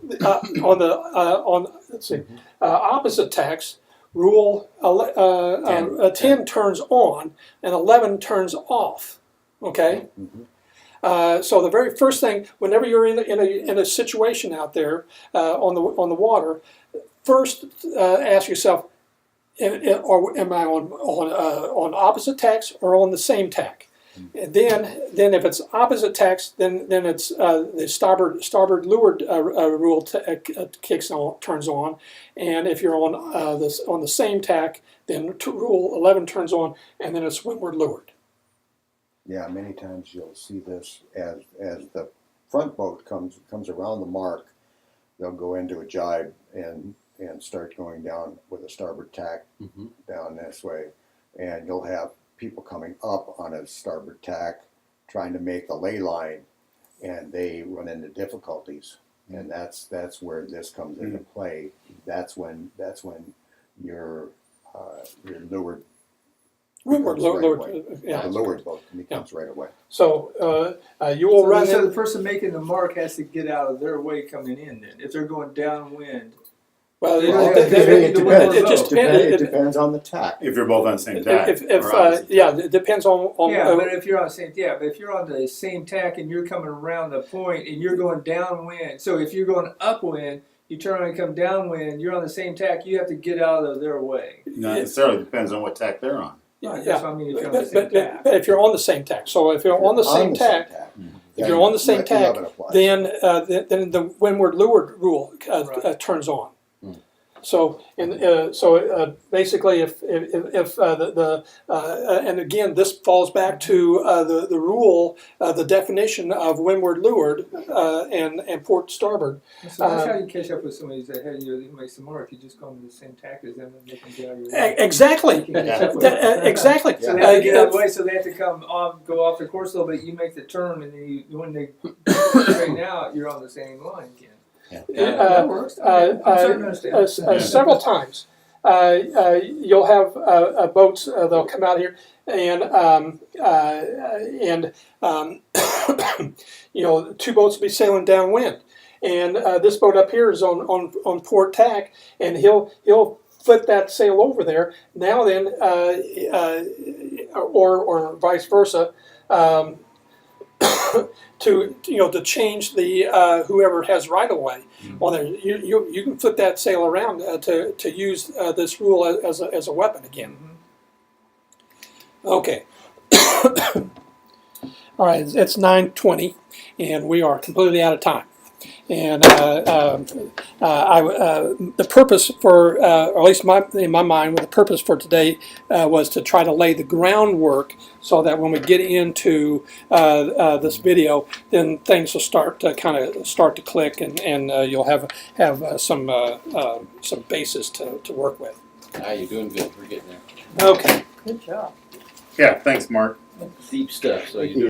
let's see, opposite tacks, Rule 10 turns on and 11 turns off. Okay. Mm-hmm. So the very first thing, whenever you're in a situation out there on the water, first ask yourself, am I on opposite tacks or on the same tack? And then if it's opposite tacks, then it's the starboard leeward rule turns on, and if you're on the same tack, then Rule 11 turns on, and then it's windward leeward. Yeah, many times you'll see this as the front boat comes around the mark, they'll go into a jibe and start going down with a starboard tack down this way, and you'll have people coming up on a starboard tack trying to make a ley line, and they run into difficulties, and that's where this comes into play. That's when your leeward. Windward, yeah. The leeward boat becomes right away. So you will run. So the person making the mark has to get out of their way coming in. Then, if they're going downwind. Well, it depends on the tack. If you're both on the same tack. It depends on. But if you're on the same, but if you're on the same tack and you're coming around the point and you're going downwind, so if you're going upwind. You turn around and come downwind, you're on the same tack, you have to get out of their way. Not necessarily, depends on what tack they're on. Right, that's what I mean, if you're on the same tack. But if you're on the same tack, so if you're on the same tack, if you're on the same tack, then the windward leeward rule turns on. So basically, if and again, this falls back to the rule, the definition of windward leeward and port starboard. So that's how you catch up with somebody who's ahead of you who makes the mark. You just go into the same tack as them and they can get out of your way. Exactly. Exactly. So they have to get out of the way, so they have to go off the course a little bit. You make the turn, and then when they straighten out, you're on the same line again. That works. Several times, you'll have boats. They'll come out here, and two boats will be sailing downwind, and this boat up here is on port tack, and he'll flip that sail over there. Now then, or vice versa. to change the whoever has right of way. Well, there, you can flip that sail around to use this rule as a weapon again. Okay. All right, it's 9:20, and we are completely out of time. And the purpose for, or at least in my mind, the purpose for today was to try to lay the groundwork so that when we get into this video, then things will start to start to click, and you'll have some basis to work with. Ah, you're doing good. We're getting there. Okay. Good job. Yeah, thanks, Mark. Deep stuff. So you do.